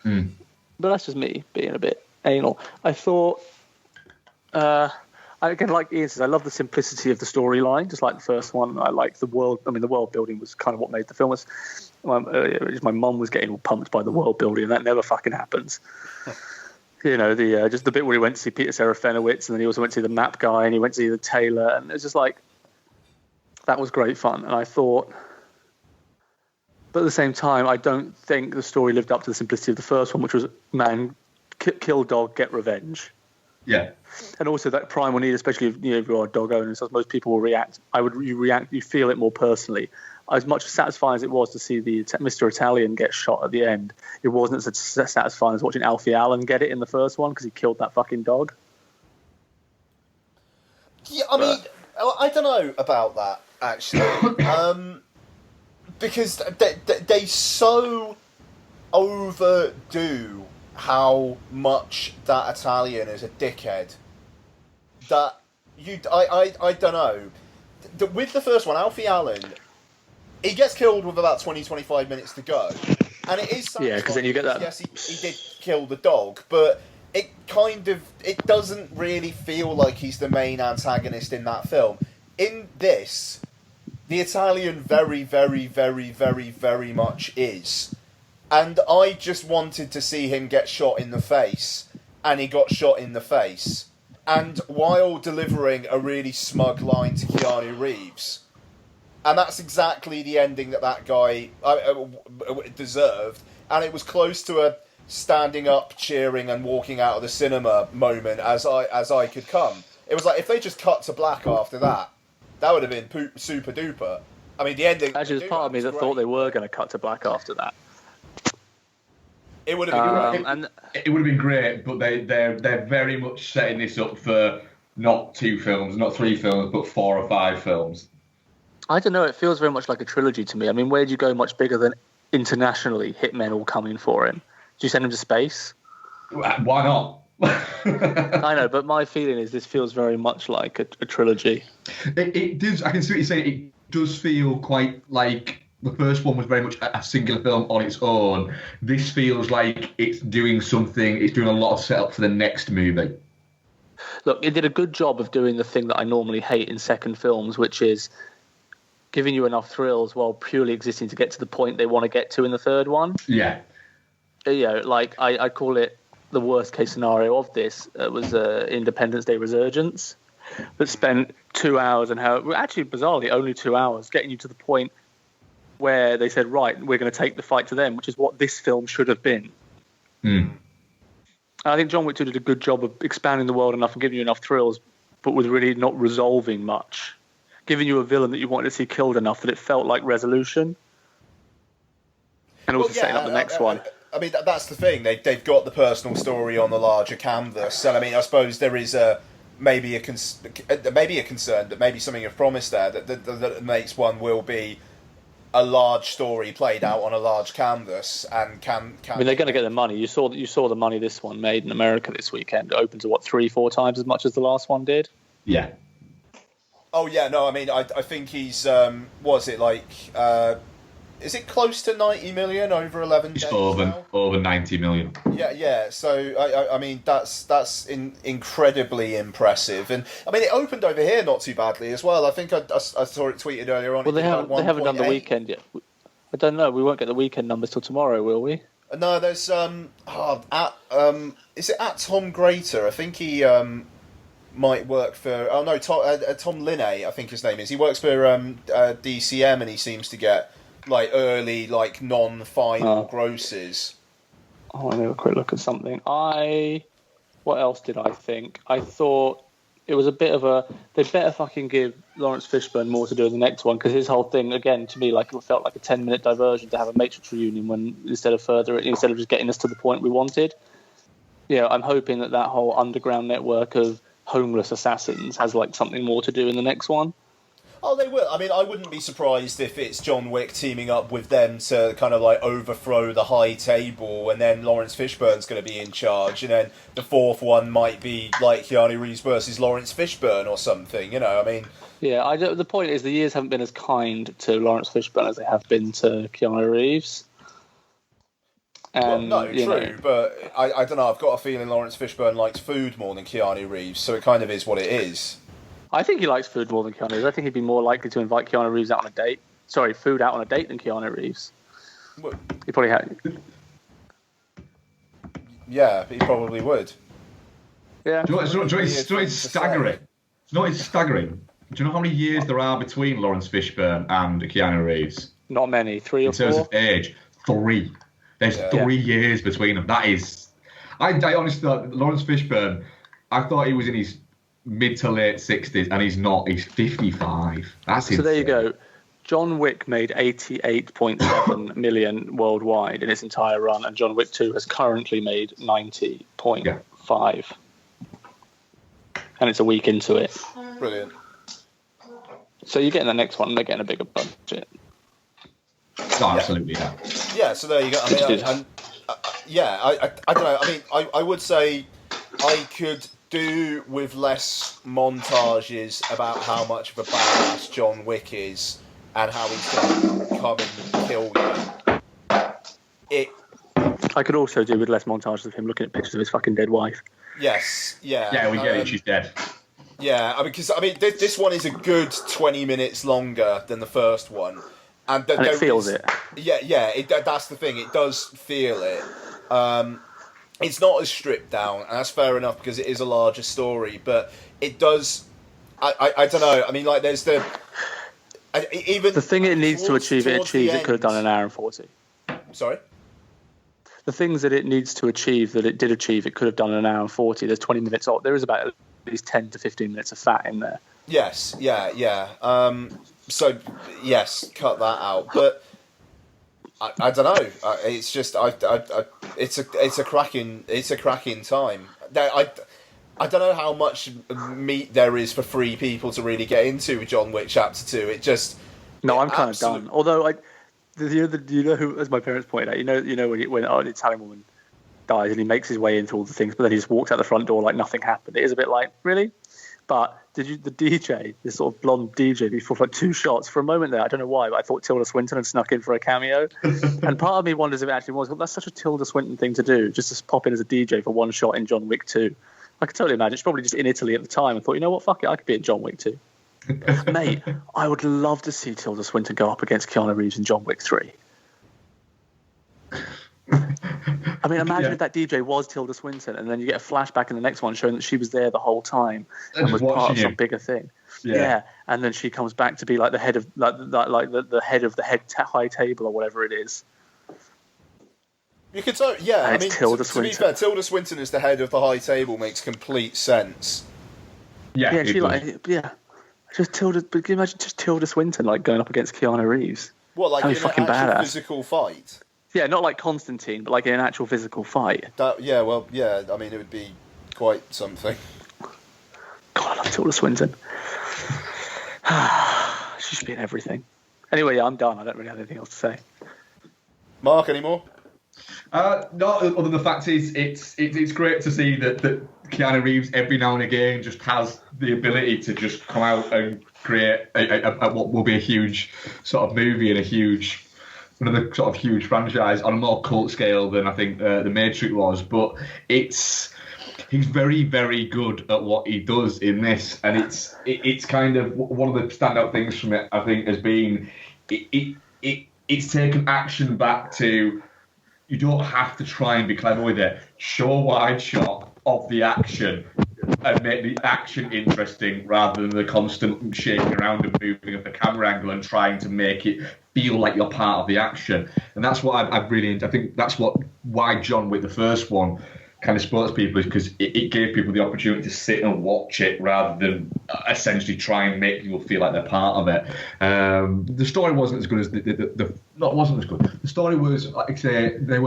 Mm. But that's just me being a bit anal. I thought, again, like Ian says, I love the simplicity of the storyline, just like the first one. I like the world. I mean, the world building was kind of what made the film. My mum was getting all pumped by the world building, and that never fucking happens. You know, just the bit where he went to see Peter Serafinowicz, and then he also went to see the map guy, and he went to see the tailor, and it's just like, that was great fun. And I thought, but at the same time, I don't think the story lived up to the simplicity of the first one, which was man, kill dog, get revenge. Yeah. And also that primal need, especially if you are a dog owner, so most people will react. You feel it more personally. As much satisfying as it was to see the Mr. Italian get shot at the end, it wasn't as satisfying as watching Alfie Allen get it in the first one because he killed that fucking dog. Yeah, I mean, I don't know about that, actually. Because they so overdo how much that Italian is a dickhead that I don't know. With the first one, Alfie Allen, he gets killed with about 20-25 minutes to go, and it is satisfying. Yeah, because then you get that. Yes, he did kill the dog, but it doesn't really feel like he's the main antagonist in that film. In this, the Italian very, very, very, very, very much is. And I just wanted to see him get shot in the face, and he got shot in the face. And while delivering a really smug line to Keanu Reeves. And that's exactly the ending that guy deserved. And it was close to a standing up, cheering, and walking out of the cinema moment as I could come. It was like, if they just cut to black after that would have been super duper. I mean, the ending... Actually, there's part of me that thought they were going to cut to black after that. It would have been it would have been great, but they're very much setting this up for not 2 films, not 3 films, but 4 or 5 films. I don't know. It feels very much like a trilogy to me. I mean, where do you go much bigger than internationally? Hitmen all coming for him. Do you send him to space? Why not? I know, but my feeling is this feels very much like a trilogy. It does. I can see what you're saying. It does feel quite like the first one was very much a singular film on its own. This feels like it's doing something. It's doing a lot of setup for the next movie. Look, it did a good job of doing the thing that I normally hate in second films, which is giving you enough thrills while purely existing to get to the point they want to get to in the third one. Yeah. You know, like I call it the worst case scenario of this. It was Independence Day Resurgence that spent 2 hours and actually bizarrely only 2 hours getting you to the point where they said, right, we're going to take the fight to them, which is what this film should have been. Mm. I think John Wick 2 did a good job of expanding the world enough and giving you enough thrills, but was really not resolving much. Giving you a villain that you wanted to see killed enough that it felt like resolution. And also setting up the next one. I mean, that's the thing. They've got the personal story on the larger canvas. And I mean, I suppose there is maybe a concern, that maybe something you've promised there, that the next one will be a large story played out on a large canvas and can. I mean, they're going to get the money. You saw the money this one made in America this weekend. It opened to 3-4 times as much as the last one did. Yeah. Oh yeah, no. I mean, I think he's was it like is it close to 90 million over 11 days? It's over 90 million. Yeah. So I mean, that's incredibly impressive, and I mean, it opened over here not too badly as well. I think I saw it tweeted earlier on. Well, they haven't done the weekend yet. I don't know. We won't get the weekend numbers till tomorrow, will we? No, there's is it at Tom Greater? I think he might work for Tom Linney, I think his name is. He works for DCM, and he seems to get like early, like non-final grosses. Oh, let me have a quick look at something. What else did I think? I thought it was a bit of a... They'd better fucking give Lawrence Fishburne more to do in the next one, because his whole thing, again, to me, like it felt like a 10-minute diversion to have a Matrix reunion when instead of just getting us to the point we wanted. Yeah, I'm hoping that whole underground network of homeless assassins has like something more to do in the next one. Oh, they will. I mean, I wouldn't be surprised if it's John Wick teaming up with them to kind of like overthrow the high table, and then Lawrence Fishburne's going to be in charge, and then the fourth one might be like Keanu Reeves versus Lawrence Fishburne or something. I mean. Yeah, the point is the years haven't been as kind to Lawrence Fishburne as they have been to Keanu Reeves. And, true, but I don't know. I've got a feeling Lawrence Fishburne likes food more than Keanu Reeves, so it kind of is what it is. I think he likes food more than Keanu Reeves. I think he'd be more likely to invite Keanu Reeves out on a date. Sorry, food out on a date than Keanu Reeves. Well, He probably had. yeah, he probably would. Yeah. Do you know it's staggering? It's staggering. Do you know how many years there are between Lawrence Fishburne and Keanu Reeves? Not many. 3 or In terms 4. of age, 3. There's 3 years between them. That is... I honestly thought Lawrence Fishburne, I thought he was in his mid to late 60s, and he's not. He's 55. That's insane. So there you go. John Wick made 88.7 million worldwide in its entire run, and John Wick 2 has currently made 90.5. And it's a week into it. Brilliant. So you're getting the next one, they're getting a bigger budget. Oh, absolutely, yeah. Yeah, so there you go. I mean, I don't know. I mean, I would say I could do with less montages about how much of a badass John Wick is and how he's going to come and kill you. I could also do with less montages of him looking at pictures of his fucking dead wife. Yes, yeah. Yeah, we get it. She's dead. Yeah, because this one is a good 20 minutes longer than the first one. And it feels it. Yeah, that's the thing. It does feel it. It's not as stripped down, and that's fair enough because it is a larger story. But it does. I don't know. I mean, like, there's even the thing it needs to achieve. It achieves. It could have done an hour and 40. Sorry. The things that it needs to achieve that it did achieve, it could have done an hour and 40. There's 20 minutes. There is about at least 10 to 15 minutes of fat in there. Yes. Yeah. So yes, cut that out. But I don't know. It's just it's a cracking time. I don't know how much meat there is for 3 people to really get into with John Wick Chapter 2. I'm kind of done. Although you know who, as my parents pointed out, you know when an Italian woman dies and he makes his way into all the things, but then he just walks out the front door like nothing happened. It is a bit like, really? But the DJ, this sort of blonde DJ, before like 2 shots for a moment there, I don't know why, but I thought Tilda Swinton had snuck in for a cameo. And part of me wonders if it actually was. Well, that's such a Tilda Swinton thing to do, just to pop in as a DJ for 1 shot in John Wick 2. I could totally imagine. She's probably just in Italy at the time and thought, you know what, fuck it, I could be in John Wick 2. Mate, I would love to see Tilda Swinton go up against Keanu Reeves in John Wick 3. I mean, imagine if that DJ was Tilda Swinton, and then you get a flashback in the next one showing that she was there the whole time and was part of some bigger thing. Yeah, and then she comes back to be like the head of the head of the high table or whatever it is. You could say, yeah. And I mean, Tilda to be fair, Tilda Swinton as the head of the high table makes complete sense. Yeah, just Tilda. But can you imagine just Tilda Swinton like going up against Keanu Reeves? What, like in an actual badass physical fight? Yeah, not like Constantine, but like in an actual physical fight. I mean, it would be quite something. God, I love Tilda Swinton. She should be in everything. Anyway, yeah, I'm done. I don't really have anything else to say. Mark, any more? No, other than the fact is, it's great to see that Keanu Reeves every now and again just has the ability to just come out and create a what will be a huge sort of movie and another sort of huge franchise on a more cult scale than I think The Matrix was. But he's very, very good at what he does in this, and it's kind of one of the standout things from it, I think, has been it's taken action back to. You don't have to try and be clever with it. Show a wide shot of the action and make the action interesting rather than the constant shaking around and moving of the camera angle and trying to make it feel like you're part of the action. And that's what I think that's why John Wick, the first one, kind of spoke to people, is because it gave people the opportunity to sit and watch it rather than essentially try and make people feel like they're part of it. The story wasn't as good as it wasn't as good. The story was, like I say, they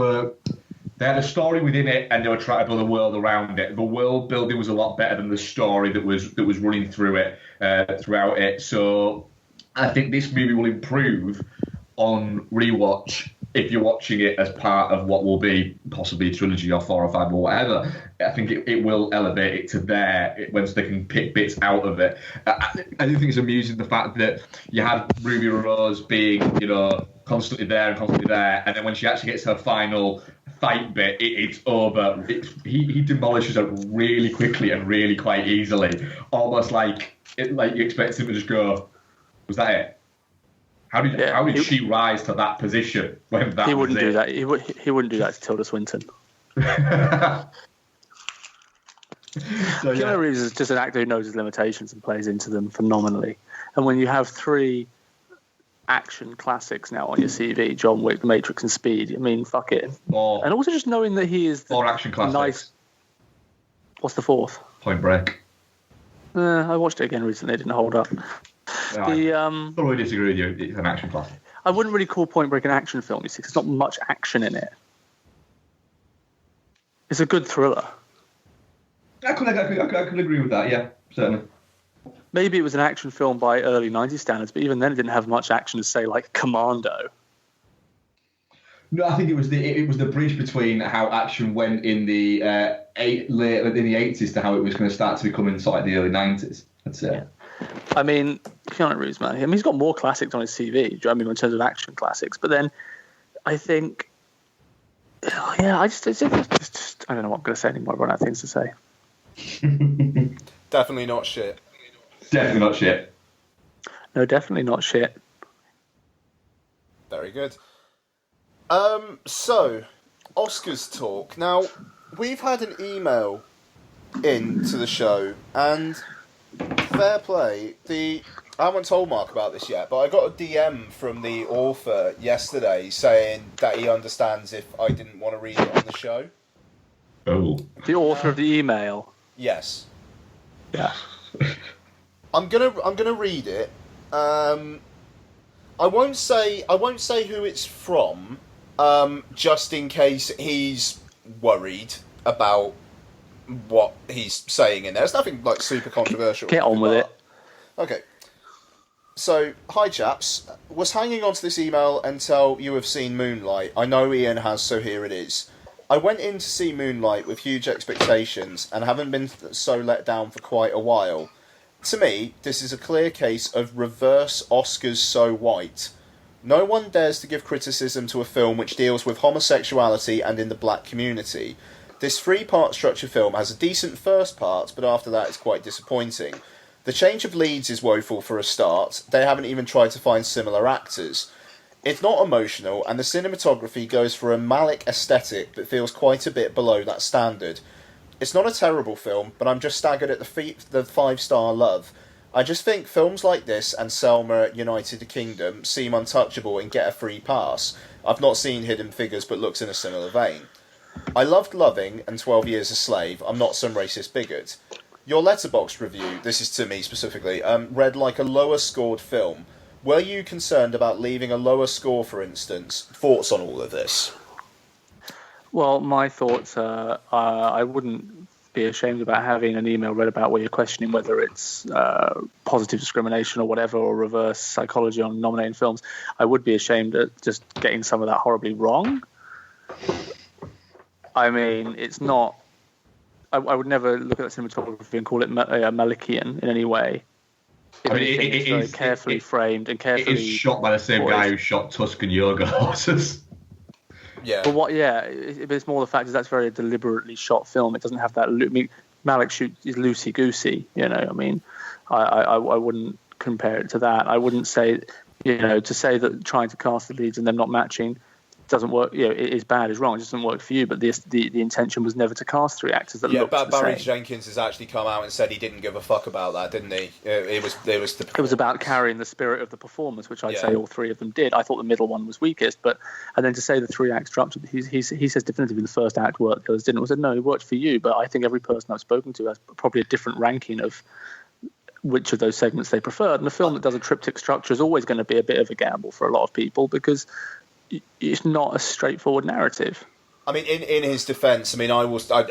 had a story within it, and they were trying to build a world around it. The world building was a lot better than the story that was running through it throughout it. So I think this movie will improve on rewatch if you're watching it as part of what will be possibly a trilogy or 4 or 5 or whatever. I think it will elevate it to there once they can pick bits out of it. I do think it's amusing the fact that you had Ruby Rose being, constantly there, and then when she actually gets her final fight bit, it's over. He demolishes her really quickly and really quite easily, almost like you expect him to just go, was that it? How did she rise to that position when that he wouldn't was do it? that. He wouldn't do that to Tilda Swinton. Keanu Reeves is just an actor who knows his limitations and plays into them phenomenally. And when you have 3 action classics now on your CV, John Wick, Matrix, and Speed, I mean, fuck it. And also just knowing that he is the 4 action classics. Nice. What's the 4th? Point Break. I watched it again recently. It didn't hold up. I thoroughly disagree with you. It's an action classic. I wouldn't really call Point Break an action film, you see, 'cause there's not much action in it. It's a good thriller. I could agree with that, yeah, certainly. Maybe it was an action film by early 90s standards, but even then it didn't have much action to say, like Commando. No, I think it was the bridge between how action went in the late in the 80s to how it was going to start to become in sort of the early 90s. I'd say. Yeah. I mean, Keanu Reeves, man. I mean, he's got more classics on his CV. Do you know what I mean, in terms of action classics? But then, I think, I just I don't know what I'm going to say anymore. I've run out of things to say. Definitely not shit. Definitely not shit. No, definitely not shit. Very good. So, Oscars talk. Now, we've had an email into the show, and fair play, I haven't told Mark about this yet, but I got a DM from the author yesterday saying that he understands if I didn't want to read it on the show. Oh. The author of the email. Yes. Yeah. I'm gonna read it. I won't say who it's from, just in case he's worried about what he's saying in there. It's nothing like super controversial. Get on with it. Okay. So, hi chaps. Was hanging on to this email until you have seen Moonlight. I know Ian has, so here it is. I went in to see Moonlight with huge expectations and haven't been so let down for quite a while. To me, this is a clear case of reverse Oscars so white. No one dares to give criticism to a film which deals with homosexuality and in the black community. This 3-part structure film has a decent first part, but after that it's quite disappointing. The change of leads is woeful for a start. They haven't even tried to find similar actors. It's not emotional, and the cinematography goes for a Malick aesthetic but feels quite a bit below that standard. It's not a terrible film, but I'm just staggered at the 5-star love. I just think films like this and Selma United Kingdom seem untouchable and get a free pass. I've not seen Hidden Figures, but looks in a similar vein. I loved Loving and 12 Years a Slave. I'm not some racist bigot. Your Letterboxd review, this is to me specifically, read like a lower scored film. Were you concerned about leaving a lower score, for instance? Thoughts on all of this? Well, my thoughts are I wouldn't be ashamed about having an email read about where you're questioning whether it's positive discrimination or whatever, or reverse psychology on nominating films. I would be ashamed at just getting some of that horribly wrong. I mean, it's not... I would never look at the cinematography and call it Malickian in any way. It's very carefully framed and carefully... It is shot by the same guy who shot Tuscan Yoga horses. Yeah. But it's more the fact that that's very deliberately shot film. It doesn't have that... Malick is loosey-goosey, you know. I mean, I wouldn't compare it to that. I wouldn't say, to say that trying to cast the leads and them not matching doesn't work, it is bad, is wrong, it doesn't work for you, but the intention was never to cast 3 actors that looked the same. Barry Jenkins has actually come out and said he didn't give a fuck about that, didn't he? It was about carrying the spirit of the performance, which I'd say all 3 of them did. I thought the middle one was weakest, and then to say the 3-act structure, he says definitively the first act worked, the others didn't. I said, no, it worked for you, but I think every person I've spoken to has probably a different ranking of which of those segments they preferred, and a film that does a triptych structure is always going to be a bit of a gamble for a lot of people, because it's not a straightforward narrative. I mean, in his defence, I mean, I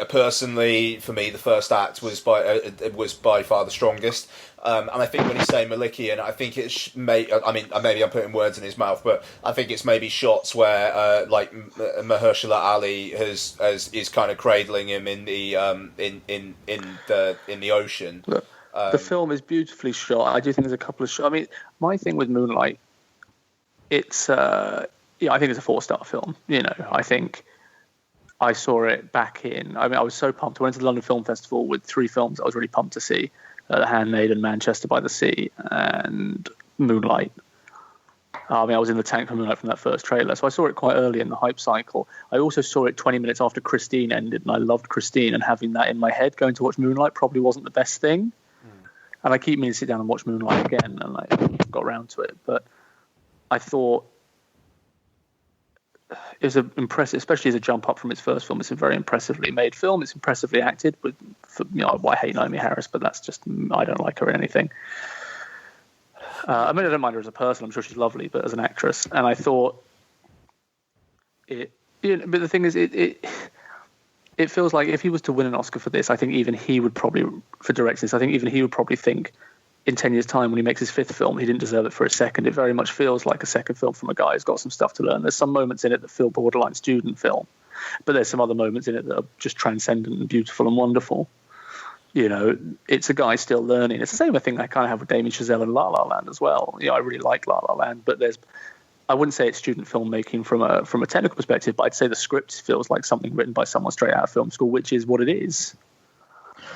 personally, for me, the first act was by far the strongest. And I think when he's saying Malikian, I think it's maybe I'm putting words in his mouth, but I think it's maybe shots where like Mahershala Ali is kind of cradling him in the in the ocean. Look, the film is beautifully shot. I do think there's a couple of shots. I mean, my thing with Moonlight, it's I think it's a 4-star film. You know, I think I saw it back in. I mean, I was so pumped. I went to the London Film Festival with 3 films I was really pumped to see: The Handmaiden, Manchester by the Sea, and Moonlight. I mean, I was in the tank for Moonlight from that first trailer, so I saw it quite early in the hype cycle. I also saw it 20 minutes after Christine ended, and I loved Christine, and having that in my head, going to watch Moonlight probably wasn't the best thing. And I keep meaning to sit down and watch Moonlight again, and I got around to it. But I thought it was impressive, especially as a jump up from its first film. It's a very impressively made film. It's impressively acted. I hate Naomi Harris, but that's just, I don't like her in anything. I mean, I don't mind her as a person. I'm sure she's lovely, but as an actress. And I thought but the thing is, it feels like if he was to win an Oscar for this, I think even he would probably, for directing this, I think even he would probably think in 10 years' time when he makes his 5th film, he didn't deserve it for a second. It very much feels like a second film from a guy who's got some stuff to learn. There's some moments in it that feel borderline student film, but there's some other moments in it that are just transcendent and beautiful and wonderful. You know, it's a guy still learning. It's the same thing I kind of have with Damien Chazelle and La La Land as well. You know, I really like La La Land, but I wouldn't say it's student filmmaking from a technical perspective, but I'd say the script feels like something written by someone straight out of film school, which is what it is.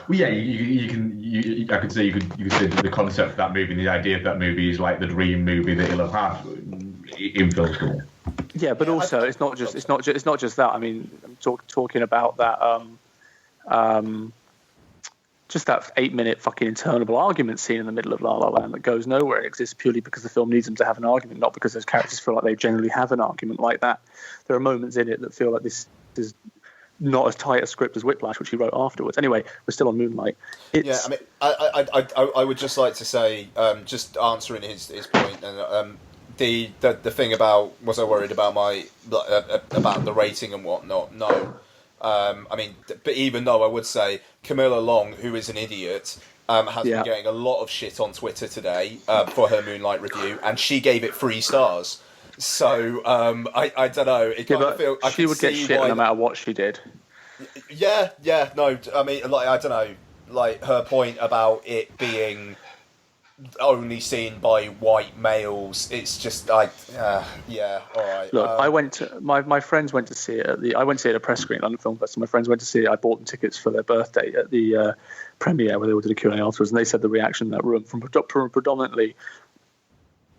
Well, yeah, I could say you could say the concept of that movie, the idea of that movie is like the dream movie that he'll have had in film school. Yeah, but also it's not just that. I mean, I'm talking about that. Just that 8-minute fucking interminable argument scene in the middle of La La Land that goes nowhere. It exists purely because the film needs them to have an argument, not because those characters feel like they generally have an argument like that. There are moments in it that feel like this is not as tight a script as Whiplash, which he wrote afterwards. Anyway, we're still on Moonlight. Yeah, I mean, I would just like to say, just answering his point, and the thing about, was I worried about about the rating and whatnot? No. I mean, but even though I would say Camilla Long, who is an idiot, has been getting a lot of shit on Twitter today for her Moonlight review, and she gave it 3 stars. So I don't know. It kind of feel she would get shit no matter what she did. Yeah. No, I mean, like, I don't know. Like, her point about it being only seen by white males, it's just like, yeah, all right. Look, I went to my friends went to see it I went to see it at a press screen at London Film Festival. My friends went to see it. I bought them tickets for their birthday at the premiere where they all did a Q&A afterwards, and they said the reaction in that room from predominantly,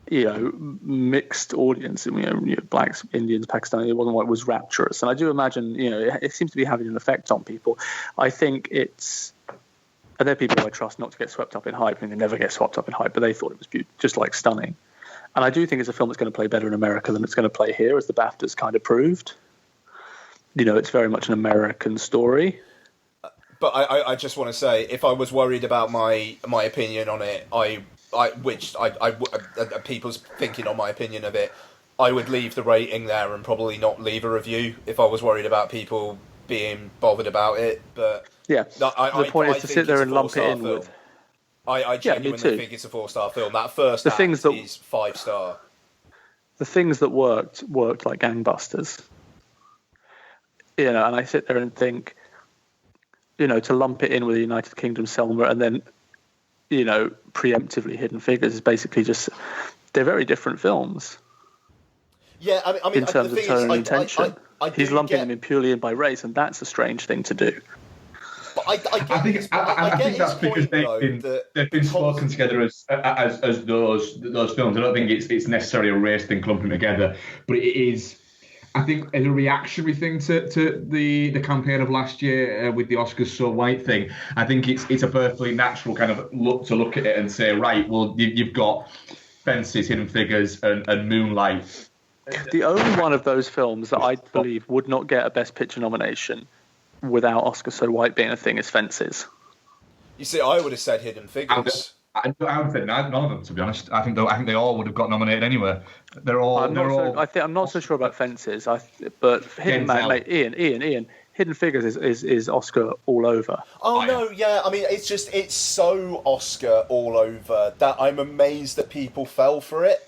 you know, mixed audience, you know, blacks, Indians, Pakistanis, it wasn't what was rapturous. And I do imagine, you know, it seems to be having an effect on people. I think and they're people I trust not to get swept up in hype. I mean, they never get swept up in hype, but they thought it was just like stunning. And I do think it's a film that's going to play better in America than it's going to play here, as the BAFTAs kind of proved. You know, it's very much an American story. But I just want to say, if I was worried about my opinion on it, people's thinking on my opinion of it, I would leave the rating there and probably not leave a review if I was worried about people being bothered about it. But yeah, the point is to sit there and lump it in with. I genuinely think it's a 4-star film. That first act is 5-star. The things that worked like gangbusters. You know, and I sit there and think, you know, to lump it in with the United Kingdom Selma and then, you know, preemptively Hidden Figures is basically just, they're very different films. Yeah, I mean, in terms of tone and intention. He's lumping them in purely by race, and that's a strange thing to do. But I think that's because they've been spoken together as those films. I don't think it's necessarily a race thing clumping together, but it is. I think as a reactionary thing to the campaign of last year with the Oscars So White thing, I think it's a perfectly natural kind of look at it and say, right, well, you've got Fences, Hidden Figures, and Moonlight. The only one of those films that I believe would not get a Best Picture nomination without Oscar So White being a thing is Fences. You see, I would have said Hidden Figures. I would say none of them, to be honest. I think they all would have got nominated anyway. I'm not so sure about Fences. But Ian, Hidden Figures is Oscar all over. Oh no, yeah. I mean, it's so Oscar all over that I'm amazed that people fell for it.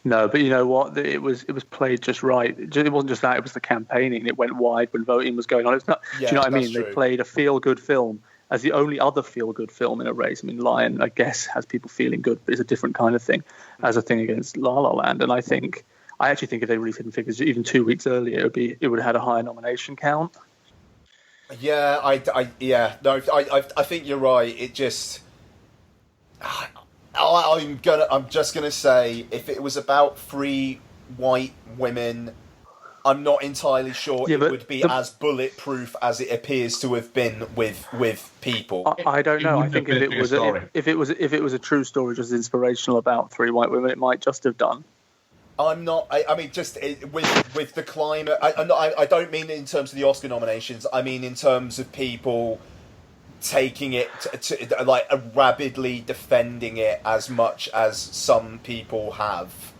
No, but you know what? It was played just right. It wasn't just that; it was the campaigning. It went wide when voting was going on. It's not. Do you know what I mean? True. They played a feel-good film as the only other feel-good film in a race. I mean, Lion, I guess, has people feeling good, but it's a different kind of thing as a thing against La La Land. And I actually think if they released Hidden Figures even 2 weeks earlier, it would have had a higher nomination count. Yeah, I think you're right. It just. I'm just gonna say, if it was about 3 white women, I'm not entirely sure it would be as bulletproof as it appears to have been with people. I don't know. I think if it was a true story, just inspirational about 3 white women, it might just have done. I'm not. I mean, just with the climate. I don't mean in terms of the Oscar nominations. I mean in terms of people taking it to like rabidly defending it as much as some people have.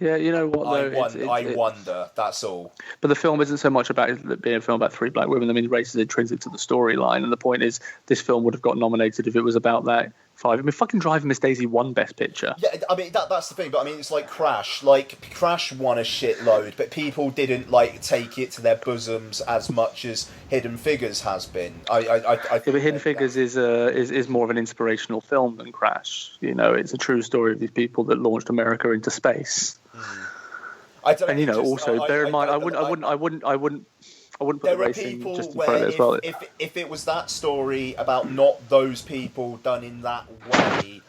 Yeah, you know what? I wonder. That's all. But the film isn't so much about it being a film about 3 black women. I mean, race is intrinsic to the storyline, and the point is, this film would have got nominated if it was about that 5. I mean, fucking Driving Miss Daisy won Best Picture. Yeah, I mean that's the thing. But I mean, it's like Crash. Like Crash won a shitload, but people didn't like take it to their bosoms as much as Hidden Figures has been. I think but Hidden Figures is more of an inspirational film than Crash. You know, it's a true story of these people that launched America into space. And you know, also bear in mind, I wouldn't put the racing just in front of it as well. If it was that story about not those people done in that way,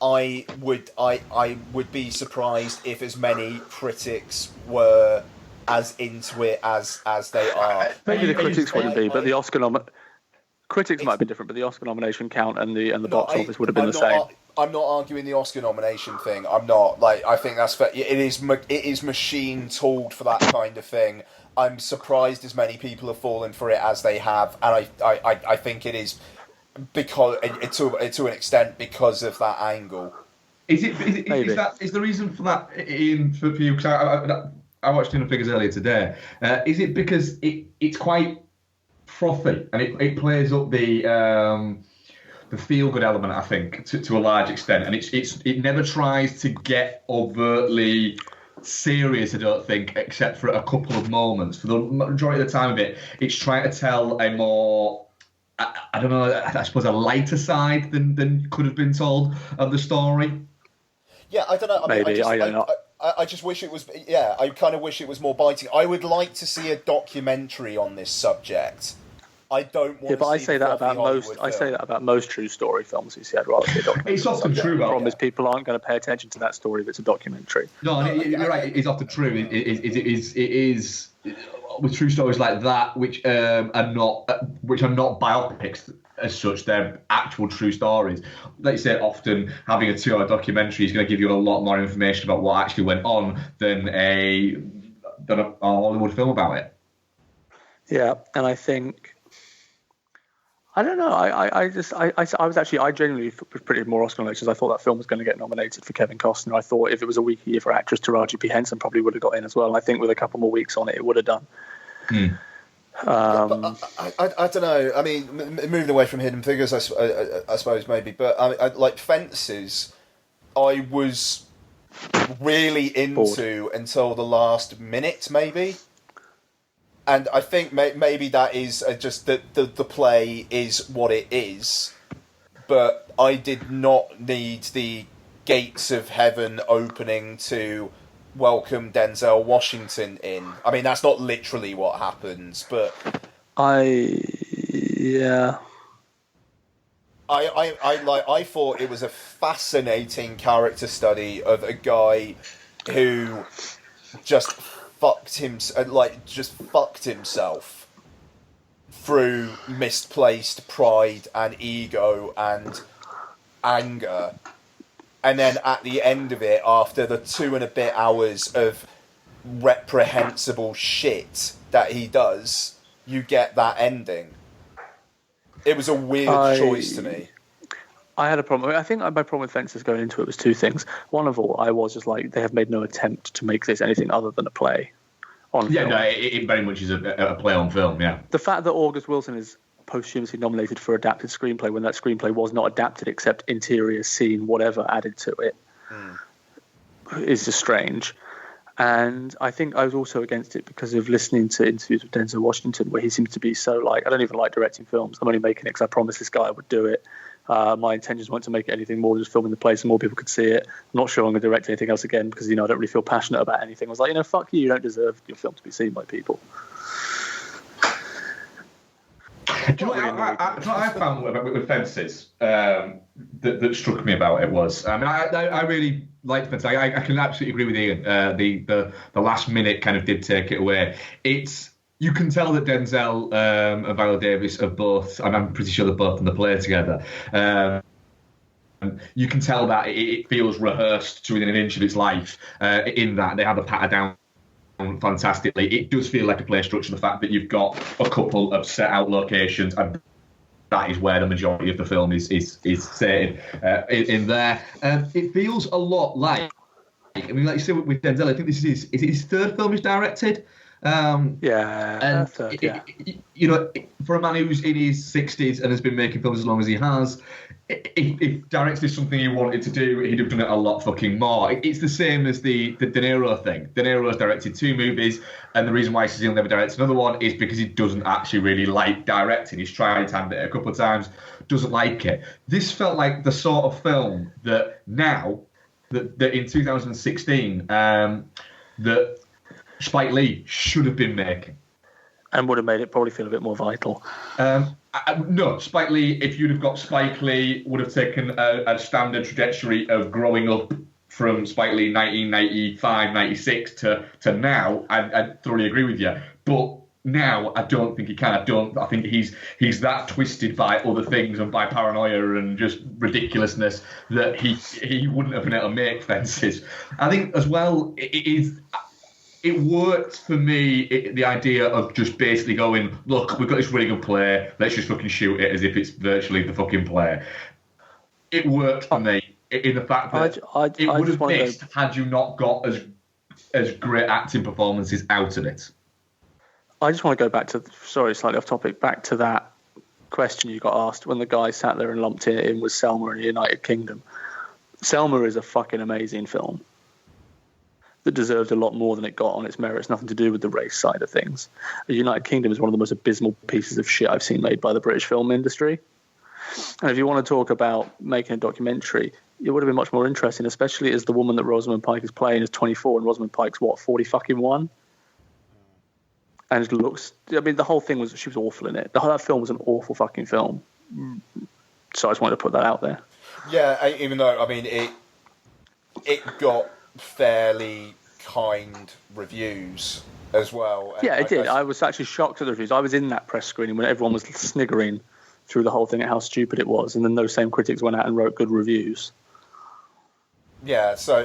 I would be surprised if as many critics were as into it as they are. Maybe the critics wouldn't be, but the critics might be different. But the Oscar nomination count and the box office would have been the same. I'm not arguing the Oscar nomination thing. I'm not. Like, I think that's fair. It is machine tooled for that kind of thing. I'm surprised as many people have fallen for it as they have, and I think it is because to an extent because of that angle. Is the reason for that, Ian, for you? Because I watched Hidden Figures earlier today. Is it because it's quite frothy and it plays up the feel-good element, I think, to a large extent, and it never tries to get overtly serious, I don't think, except for a couple of moments. For the majority of the time of it, it's trying to tell a more, I don't know, I suppose a lighter side than could have been told of the story. Yeah, I don't know. Maybe, I don't know. I just wish it was. Yeah, I kind of wish it was more biting. I would like to see a documentary on this subject. I don't want. Yeah, but to I see say that about most. Film. I say that about most true story films. You see, I'd rather see a documentary. It's often true. The problem is people aren't going to pay attention to that story if it's a documentary. No, you're right. It is often true. It is with true stories like that, which are not biopics as such. They're actual true stories. Like you said, often having a 2-hour documentary is going to give you a lot more information about what actually went on than a Hollywood film about it. Yeah, and I think. I don't know. I genuinely was pretty more Oscar nominations. I thought that film was going to get nominated for Kevin Costner. I thought if it was a weaker year for actress, Taraji P. Henson probably would have got in as well. And I think with a couple more weeks on it, it would have done. I don't know. I mean, moving away from Hidden Figures, I suppose maybe, but I like Fences. I was really into until the last minute, maybe. And I think maybe that is just that the play is what it is, but I did not need the gates of heaven opening to welcome Denzel Washington in. I mean, that's not literally what happens, but I thought it was a fascinating character study of a guy who just fucked himself through misplaced pride and ego and anger, and then at the end of it, after the 2 and a bit hours of reprehensible shit that he does, you get that ending. It was a weird choice to me. I had a problem. I think my problem with Fences going into it was two things. One of all, I was just like, they have made no attempt to make this anything other than a play on film. No, it very much is a play on film, yeah. The fact that August Wilson is posthumously nominated for adapted screenplay when that screenplay was not adapted except interior scene, whatever, added to it, is just strange. And I think I was also against it because of listening to interviews with Denzel Washington where he seems to be so like, I don't even like directing films. I'm only making it because I promised this guy I would do it. My intentions weren't to make it anything more than just filming the place so more people could see it. I'm not sure I'm going to direct anything else again because, I don't really feel passionate about anything. I was like, fuck you don't deserve your film to be seen by people. Do you know what I found with Fences that struck me about it was, I really liked Fences. I can absolutely agree with Ian. The last minute kind of did take it away. You can tell that Denzel and Viola Davis are both, and I'm pretty sure they're both in the play together. You can tell that it feels rehearsed to within an inch of its life in that they have a patter down fantastically. It does feel like a play structure, the fact that you've got a couple of set out locations and that is where the majority of the film is set in there. It feels a lot like like you said with Denzel, I think this is his third film he's directed. Third, yeah. For a man who's in his 60s and has been making films as long as he has, if directing is something he wanted to do, he'd have done it a lot fucking more. It's the same as the De Niro thing. De Niro's directed 2 movies, and the reason why he says he'll never direct another one is because he doesn't actually really like directing. He's tried to hand it a couple of times, doesn't like it. This felt like the sort of film that now, that in 2016, that Spike Lee should have been making. And would have made it probably feel a bit more vital. No, Spike Lee, if you'd have got Spike Lee, would have taken a standard trajectory of growing up from Spike Lee 1995, 96 to now. I thoroughly agree with you. But now, I don't think he can. I think he's that twisted by other things and by paranoia and just ridiculousness that he wouldn't have been able to make Fences. I think as well, it worked for me, the idea of just basically going, look, we've got this really good play, let's just fucking shoot it as if it's virtually the fucking play. It worked for me in the fact that it would have missed had you not got as great acting performances out of it. I just want to go back to, sorry, slightly off topic, back to that question you got asked when the guy sat there and lumped it in with Selma and the United Kingdom. Selma is a fucking amazing film that deserved a lot more than it got on its merits, nothing to do with the race side of things. The United Kingdom is one of the most abysmal pieces of shit I've seen made by the British film industry. And if you want to talk about making a documentary, it would have been much more interesting, especially as the woman that Rosamund Pike is playing is 24 and Rosamund Pike's, 40-fucking-1? And it looks, the whole thing was, she was awful in it. That film was an awful fucking film. So I just wanted to put that out there. Yeah, even though, it got fairly kind reviews as well. Yeah, it did. I was actually shocked at the reviews. I was in that press screening when everyone was sniggering through the whole thing at how stupid it was, and then those same critics went out and wrote good reviews. Yeah, so,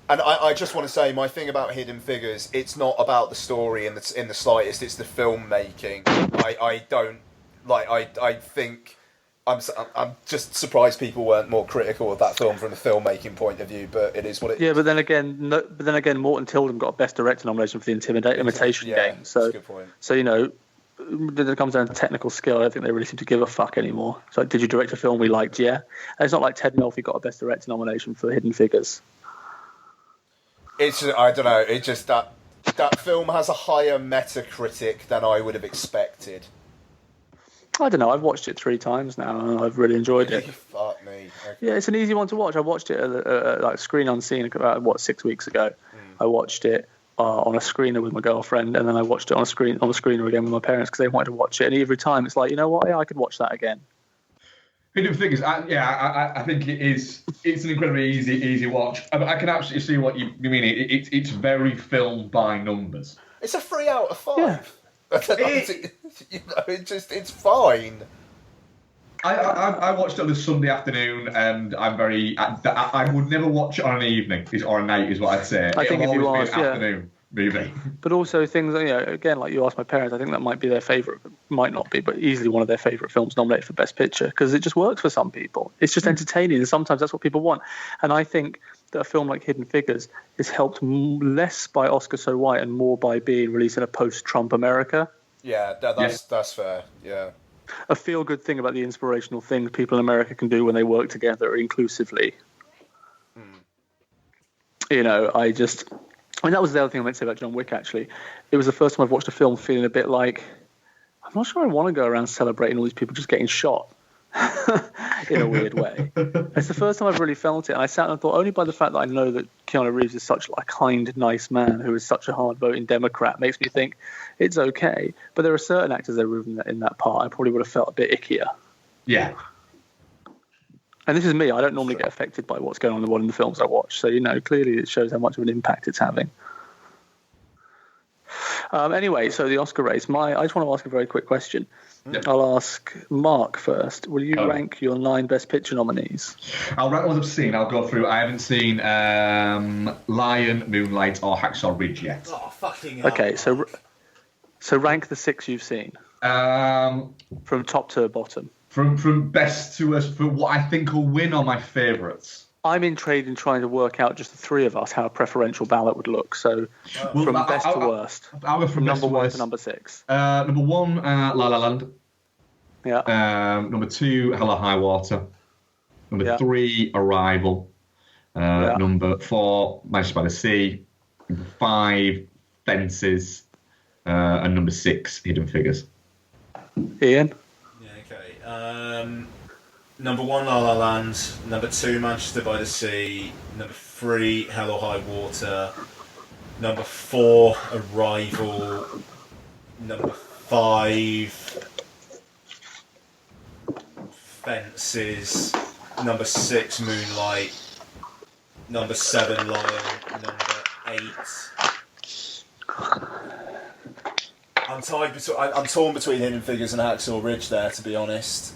and I just want to say, my thing about Hidden Figures, it's not about the story in the slightest, it's the filmmaking. I think... I'm just surprised people weren't more critical of that film from the filmmaking point of view, but it is what it is. Yeah, but then again, Morton Tilden got a Best Director nomination for the Imitation Game. So that's a good point. So when it comes down to technical skill, I don't think they really seem to give a fuck anymore. So did you direct a film we liked? Yeah. And it's not like Ted Melfi got a Best Director nomination for Hidden Figures. I don't know. It's just that film has a higher Metacritic than I would have expected. I don't know. I've watched it 3 times now, and I've really enjoyed it. Fuck me. Okay. Yeah, it's an easy one to watch. I watched it at Screen Unseen about 6 weeks ago. I watched it on a screener with my girlfriend, and then I watched it on the screener again with my parents because they wanted to watch it. And every time it's like, you know what? Yeah, I could watch that again. Hidden Figures, I think it's an incredibly easy watch. I can absolutely see what you mean. It's very film by numbers. It's a 3 out of 5. Yeah. It's fine. I watched it on a Sunday afternoon, and I would never watch it on an evening or a night, is what I'd say. I think if you ask, an afternoon movie. But also things, again, like you asked my parents, I think that might be their favourite might not be, but easily one of their favourite films nominated for Best Picture, because it just works for some people. It's just entertaining, and sometimes that's what people want. And I think that a film like Hidden Figures is helped less by Oscar So White and more by being released in a post-Trump America. Yeah, that's fair. Yeah. A feel-good thing about the inspirational things people in America can do when they work together inclusively. You know, I mean, that was the other thing I meant to say about John Wick, actually. It was the first time I've watched a film feeling a bit like, I'm not sure I want to go around celebrating all these people just getting shot in a weird way. It's the first time I've really felt it. And I sat and thought, only by the fact that I know that Keanu Reeves is such a kind, nice man who is such a hard-voting Democrat makes me think it's okay. But there are certain actors that are in that part I probably would have felt a bit ickier. Yeah. And this is me. I don't normally get affected by what's going on in the films I watch. So, you know, clearly it shows how much of an impact it's having. Anyway, so the Oscar race. I just want to ask a very quick question. Yeah. I'll ask Mark first. Will you rank your 9 Best Picture nominees? I'll rank ones I've seen. I'll go through. I haven't seen Lion, Moonlight, or Hacksaw Ridge yet. Oh, fucking hell. Okay, so rank the 6 you've seen. From top to bottom. From best to worst, for what I think will win are my favourites. I'm intrigued in trying to work out, just the 3 of us, how a preferential ballot would look. So from best to worst. I'll go from number 1 worst. to number 6. Number 1, La La Land. Yeah. Number 2, Hell or High Water. Number 3, Arrival. Number 4, Majesty by the Sea. Number 5, Fences. And number 6, Hidden Figures. Ian? Number 1, La La Land. Number 2, Manchester by the Sea. Number 3, Hell or High Water. Number 4, Arrival. Number 5, Fences. Number 6, Moonlight. Number 7, Lion. Number 8. I'm torn between Hidden Figures and Hacksaw Ridge there, to be honest.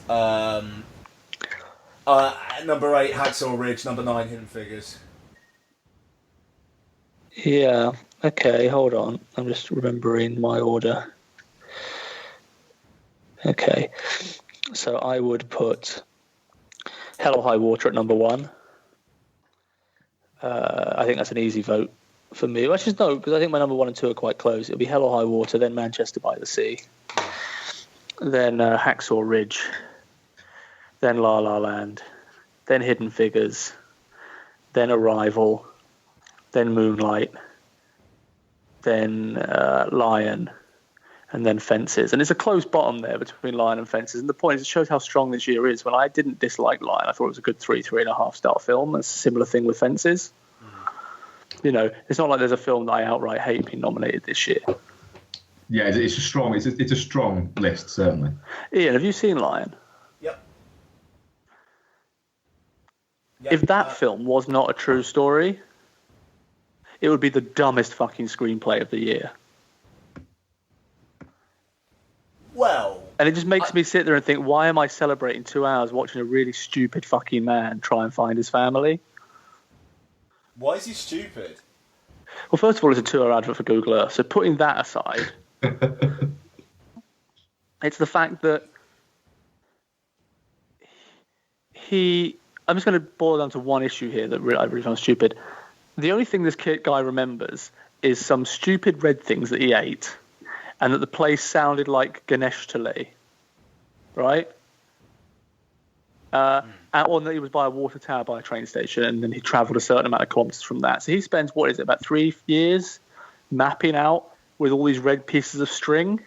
Number 8, Hacksaw Ridge. Number 9, Hidden Figures. Yeah. Okay, hold on. I'm just remembering my order. Okay. So I would put Hell or High Water at number 1. I think that's an easy vote for me. Well, actually, no, because I think my number 1 and 2 are quite close. It'll be Hell or High Water, then Manchester by the Sea, then Hacksaw Ridge, then La La Land, then Hidden Figures, then Arrival, then Moonlight, then Lion, and then Fences. And it's a close bottom there between Lion and Fences. And the point is, it shows how strong this year is. When I didn't dislike Lion, I thought it was a good 3.5 star film. It's a similar thing with Fences. You know, it's not like there's a film that I outright hate being nominated this year. Yeah, it's a strong list, certainly. Ian, have you seen Lion? Yep. If that film was not a true story, it would be the dumbest fucking screenplay of the year. Well... And it just makes me sit there and think, why am I celebrating 2 hours watching a really stupid fucking man try and find his family? Why is he stupid? Well, first of all, it's a 2-hour advert for Google Earth. So putting that aside, it's the fact that I'm just going to boil down to one issue here that I really found stupid. The only thing this guy remembers is some stupid red things that he ate, and that the place sounded like Ganeshtali, right? Or that he was by a water tower by a train station, and then he travelled a certain amount of kilometres from that. So he spends, about 3 years mapping out with all these red pieces of string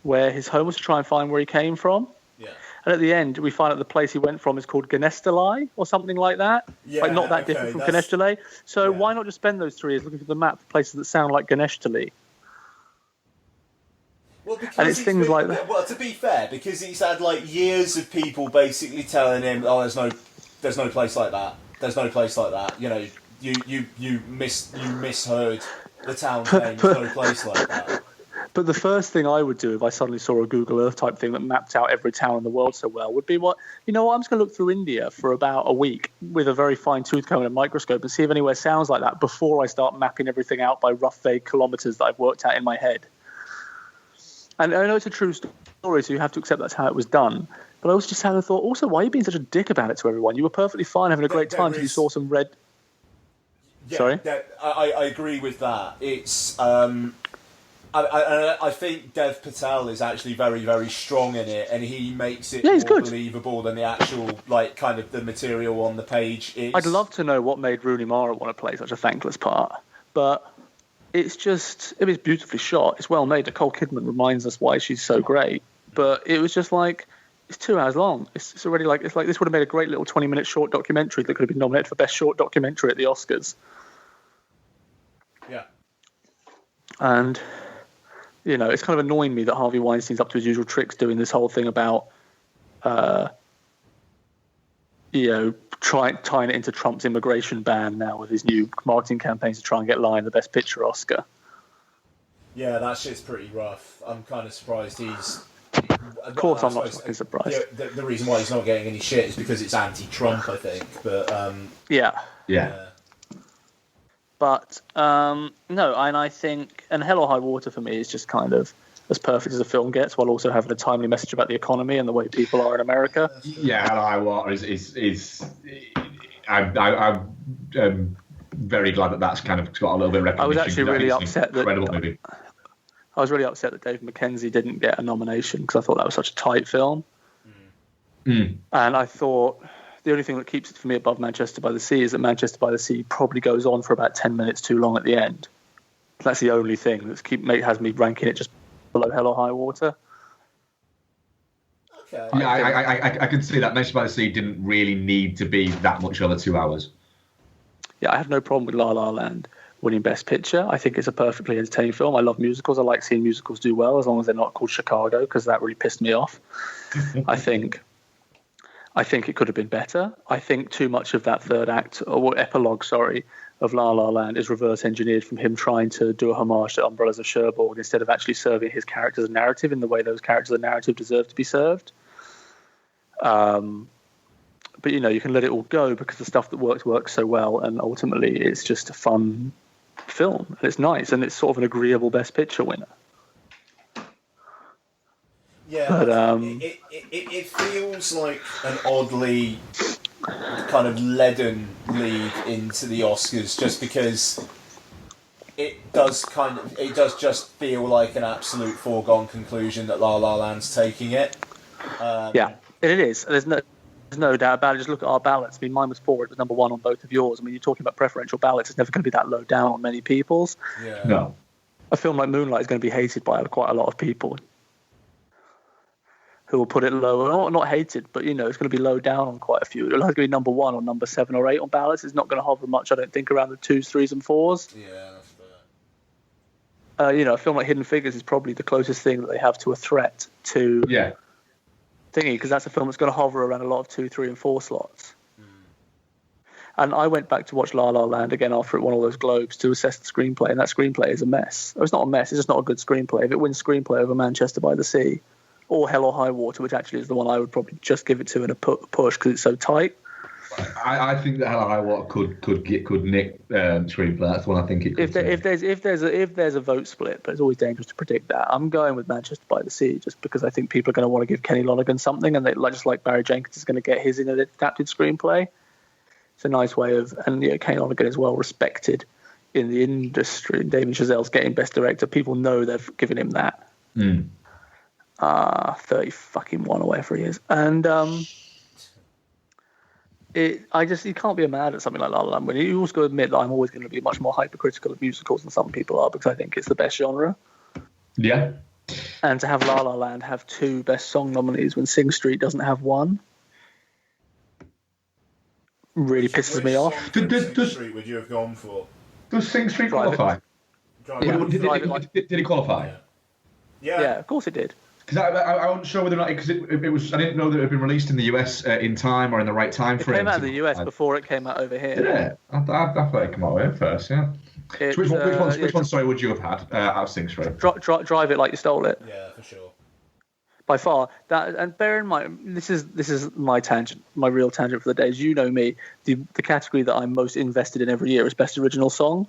where his home was, to try and find where he came from. Yeah. And at the end, we find out the place he went from is called Ganeshtali or something like that. Yeah, like not that different from Ganeshtali. So why not just spend those 3 years looking for the map for places that sound like Ganeshtali? Well, because and it's things like that. Well, to be fair, because he's had like years of people basically telling him, "Oh, there's no place like that. There's no place like that." You know, you misheard the town's name. There's no place like that. But the first thing I would do if I suddenly saw a Google Earth type thing that mapped out every town in the world so well would be I'm just going to look through India for about a week with a very fine tooth comb and a microscope and see if anywhere sounds like that before I start mapping everything out by rough vague kilometres that I've worked out in my head. And I know it's a true story, so you have to accept that's how it was done. But I also just had a thought, also, why are you being such a dick about it to everyone? You were perfectly fine having a great time until you saw some red... Yeah, Sorry? I agree with that. It's... I think Dev Patel is actually very, very strong in it, and he makes it more believable than the actual, like, kind of the material on the page is. I'd love to know what made Rooney Mara want to play such a thankless part, but it's just, it was beautifully shot. It's well made. Nicole Kidman reminds us why she's so great, but it was just like, it's 2 hours long. It's already like, it's like this would have made a great little 20-minute short documentary that could have been nominated for Best Short Documentary at the Oscars. Yeah. And... you know, it's kind of annoying me that Harvey Weinstein's up to his usual tricks doing this whole thing about, tying it into Trump's immigration ban now with his new marketing campaigns to try and get Lion the Best Picture Oscar. Yeah, that shit's pretty rough. I'm kind of surprised he's... Of course, I'm not fucking surprised. The reason why he's not getting any shit is because it's anti-Trump, I think. But Yeah. But, no, and I think... And Hell or High Water, for me, is just kind of as perfect as a film gets, while also having a timely message about the economy and the way people are in America. Yeah, Hell or High Water is I'm very glad that that's kind of got a little bit of recognition. I was actually really upset movie. I was really upset that Dave McKenzie didn't get a nomination, because I thought that was such a tight film. And I thought... the only thing that keeps it for me above Manchester by the Sea is that Manchester by the Sea probably goes on for about 10 minutes too long at the end. That's the only thing that has me ranking it just below Hell or High Water. okay. Yeah, I can see that. Manchester by the Sea didn't really need to be that much over 2 hours. Yeah, I have no problem with La La Land winning Best Picture. I think it's a perfectly entertaining film. I love musicals. I like seeing musicals do well, as long as they're not called Chicago, because that really pissed me off. I think it could have been better. I think too much of that third act, or epilogue, of La La Land is reverse engineered from him trying to do a homage to Umbrellas of Cherbourg instead of actually serving his characters a narrative in the way those characters of the narrative deserve to be served. But, you can let it all go because the stuff that works so well, and ultimately it's just a fun film, and it's nice, and it's sort of an agreeable Best Picture winner. Yeah, but, it feels like an oddly kind of leaden lead into the Oscars, just because it does just feel like an absolute foregone conclusion that La La Land's taking it. Yeah, it is. There's no doubt about it. Just look at our ballots. I mean, mine was 4. It was number 1 on both of yours. I mean, you're talking about preferential ballots. It's never going to be that low down on many people's. Yeah. No. A film like Moonlight is going to be hated by quite a lot of people who will put it lower. Not hated, but, it's going to be low down on quite a few. It'll have to be number 1 or number 7 or 8 on ballots. It's not going to hover much, I don't think, around the 2s, 3s and 4s. Yeah, that's fair. A film like Hidden Figures is probably the closest thing that they have to a threat to thingy, because that's a film that's going to hover around a lot of 2, 3 and 4 slots. And I went back to watch La La Land again after it won all those Globes to assess the screenplay, and that screenplay is a mess. It's not a mess, it's just not a good screenplay. If it wins screenplay over Manchester by the Sea or Hell or High Water, which actually is the one I would probably just give it to in a push because it's so tight. I think that Hell or High Water could nick screenplay. That's the one I think it could. If there's a vote split, but it's always dangerous to predict that. I'm going with Manchester by the Sea just because I think people are going to want to give Kenny Lonergan something, and just like Barry Jenkins is going to get his in an adapted screenplay. It's a nice way of, and Kenny Lonergan is well respected in the industry. And Damien Chazelle's getting Best Director. People know they've given him that. 30-1 or whatever he is, and you can't be mad at something like La La Land. You also got to admit that I'm always going to be much more hypercritical of musicals than some people are, because I think it's the best genre. Yeah. And to have La La Land have 2 Best Song nominees when Sing Street doesn't have 1 really pisses me off. Sing Street would you have gone for? Does Sing Street qualify? Did he qualify? Yeah, of course it did. Because I wasn't sure whether or not it was. I didn't know that it had been released in the US in time or in the right time frame. It came out in the US before it came out over here. Yeah, I thought it came out here first. Yeah. So which one? Sorry, would you have had out of Sing Street? Drive It Like You Stole It. Yeah, for sure. By far, that, and bear in mind, this is my tangent, my real tangent for the day. As you know me, the category that I'm most invested in every year is Best Original Song.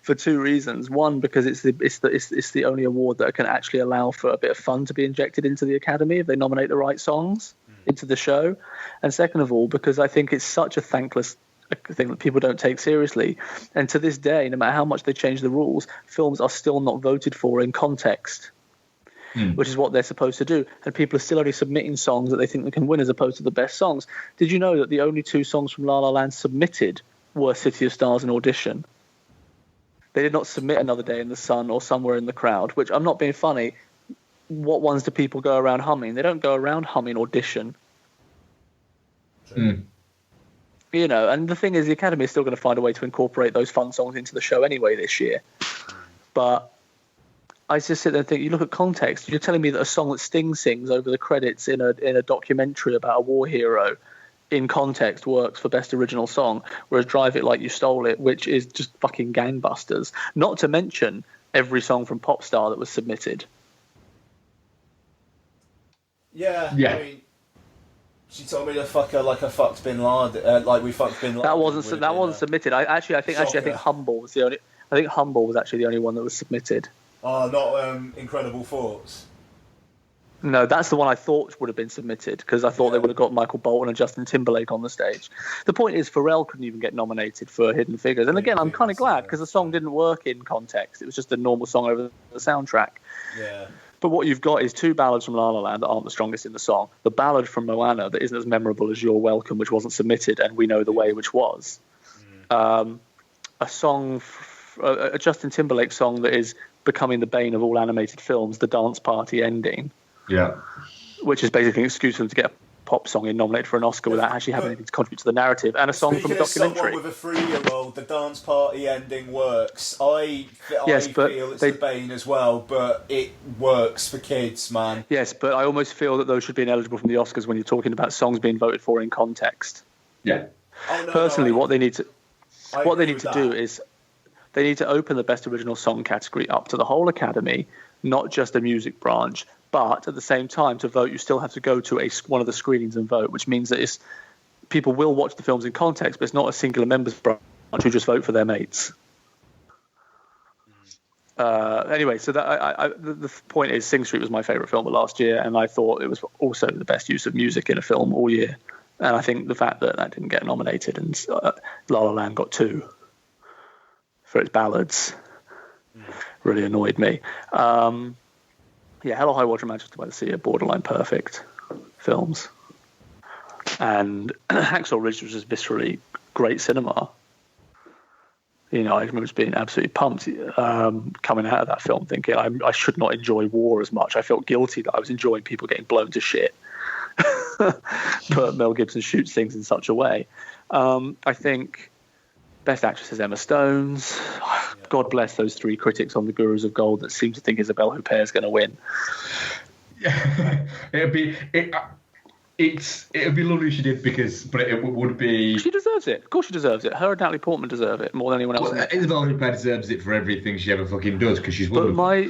for two reasons. One, because it's the only award that can actually allow for a bit of fun to be injected into the Academy if they nominate the right songs into the show. And second of all, because I think it's such a thankless thing that people don't take seriously. And to this day, no matter how much they change the rules, films are still not voted for in context, which is what they're supposed to do. And people are still only submitting songs that they think they can win as opposed to the best songs. Did you know that the only two songs from La La Land submitted were City of Stars and Audition? They did not submit Another Day in the Sun or Somewhere in the Crowd, which, I'm not being funny, what ones do people go around humming? They don't go around humming Audition. You know, and the thing is, the Academy is still going to find a way to incorporate those fun songs into the show anyway this year. But I just sit there and think, you look at context, you're telling me that a song that Sting sings over the credits in a documentary about a war hero in context works for Best Original Song, whereas Drive It Like You Stole It, which is just fucking gangbusters. Not to mention every song from Popstar that was submitted. Yeah. I mean, she told me to fuck her like I fucked Bin Laden, like we fucked Bin Laden. That wasn't submitted. I think Humble was the only. I think Humble was actually the only one that was submitted. Oh, not Incredible Thoughts. No, that's the one I thought would have been submitted because I thought they would have got Michael Bolton and Justin Timberlake on the stage. The point is, Pharrell couldn't even get nominated for Hidden Figures. And again, I'm kind of glad because the song didn't work in context. It was just a normal song over the soundtrack. Yeah. But what you've got is two ballads from La La Land that aren't the strongest in the song. The ballad from Moana that isn't as memorable as You're Welcome, which wasn't submitted, and We Know the Way, which was. A song, a Justin Timberlake song that is becoming the bane of all animated films, The Dance Party Ending. Yeah. Which is basically an excuse for them to get a pop song nominated for an Oscar without actually having anything to contribute to the narrative, and a song from a documentary. Someone with a 3-year-old, The Dance Party Ending works. I feel it's the bane as well, but it works for kids, man. Yes, but I almost feel that those should be ineligible from the Oscars when you're talking about songs being voted for in context. Yeah. Personally, what they need to do is they need to open the Best Original Song category up to the whole Academy, not just a music branch. But at the same time, to vote, you still have to go to one of the screenings and vote, which means that people will watch the films in context, but it's not a singular members branch who just vote for their mates. Anyway, so the point is, Sing Street was my favourite film of last year, and I thought it was also the best use of music in a film all year. And I think the fact that didn't get nominated and La La Land got 2 for its ballads really annoyed me. Hell or High Water and Manchester by the Sea are borderline perfect films. And Hacksaw Ridge was just viscerally great cinema. You know, I remember just being absolutely pumped coming out of that film thinking I should not enjoy war as much. I felt guilty that I was enjoying people getting blown to shit. But Mel Gibson shoots things in such a way. I think Best Actress is Emma Stone's. God bless those 3 critics on the Gurus of Gold that seem to think Isabelle Huppert is going to win. Yeah, it'd be lovely if she did but it would be. She deserves it. Of course, she deserves it. Her and Natalie Portman deserve it more than anyone else. Well, Isabelle Huppert deserves it for everything she ever fucking does because she's wonderful. But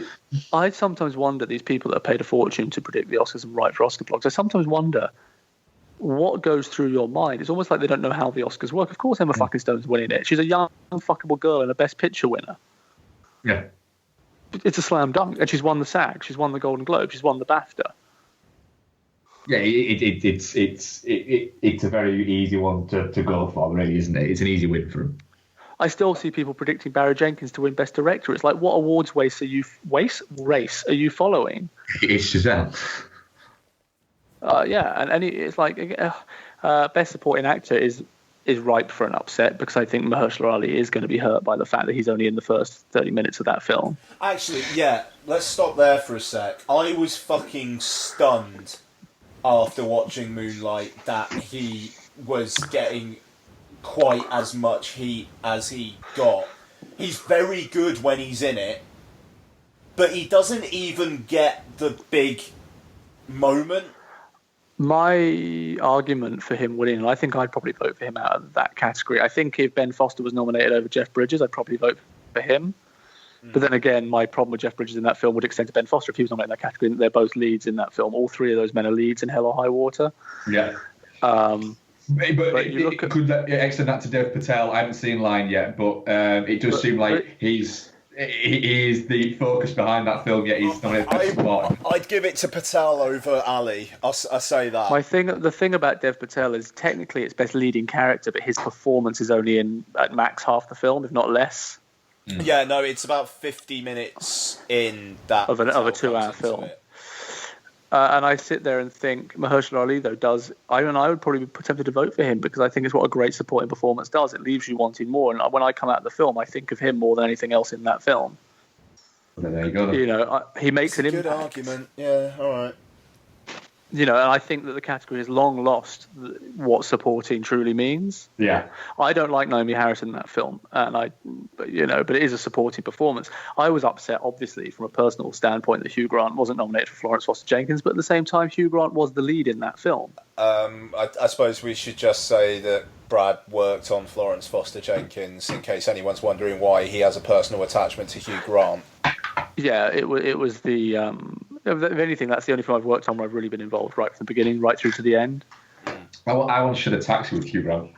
I sometimes wonder, these people that are paid a fortune to predict the Oscars and write for Oscar blogs, I sometimes wonder what goes through your mind. It's almost like they don't know how the Oscars work. Of course Emma fucking Stone's winning it. She's a young fuckable girl and a Best Picture winner. Yeah. It's a slam dunk. And she's won the SAG. She's won the Golden Globe. She's won the BAFTA. Yeah, it's a very easy one to go for, really, isn't it? It's an easy win for him. I still see people predicting Barry Jenkins to win Best Director. It's like, what awards race are you following? It's Giselle. And it's like Best Supporting Actor is ripe for an upset because I think Mahershala Ali is going to be hurt by the fact that he's only in the first 30 minutes of that film. Actually, yeah, let's stop there for a sec. I was fucking stunned after watching Moonlight that he was getting quite as much heat as he got. He's very good when he's in it, but he doesn't even get the big moment. My argument for him winning, and I think I'd probably vote for him out of that category. I think if Ben Foster was nominated over Jeff Bridges, I'd probably vote for him. But then again, my problem with Jeff Bridges in that film would extend to Ben Foster if he was nominated in that category. They're both leads in that film. All 3 of those men are leads in Hell or High Water. Yeah. But you look at... could that extend that to Dev Patel? I haven't seen Line yet, but it does seem like he is the focus behind that film. Yet he's nominated for support. I'd give it to Patel over Ali. I say that. The thing about Dev Patel is technically it's best leading character, but his performance is only in at max half the film, if not less. Yeah, no, it's about 50 minutes in that of a 2-hour film. And I sit there and think Mahershala Ali though I would probably be tempted to vote for him because I think it's what a great supporting performance does. It leaves you wanting more. And when I come out of the film, I think of him more than anything else in that film. Well, there you go. He makes an impact. Good argument. Yeah, all right. And I think that the category has long lost what supporting truly means. Yeah. I don't like Naomi Harris in that film, but it is a supporting performance. I was upset, obviously, from a personal standpoint, that Hugh Grant wasn't nominated for Florence Foster Jenkins, but at the same time, Hugh Grant was the lead in that film. I suppose we should just say that Brad worked on Florence Foster Jenkins, in case anyone's wondering why he has a personal attachment to Hugh Grant. Yeah, it was the... if anything, that's the only film I've worked on where I've really been involved right from the beginning, right through to the end. I once should have taxi with Hugh Grant.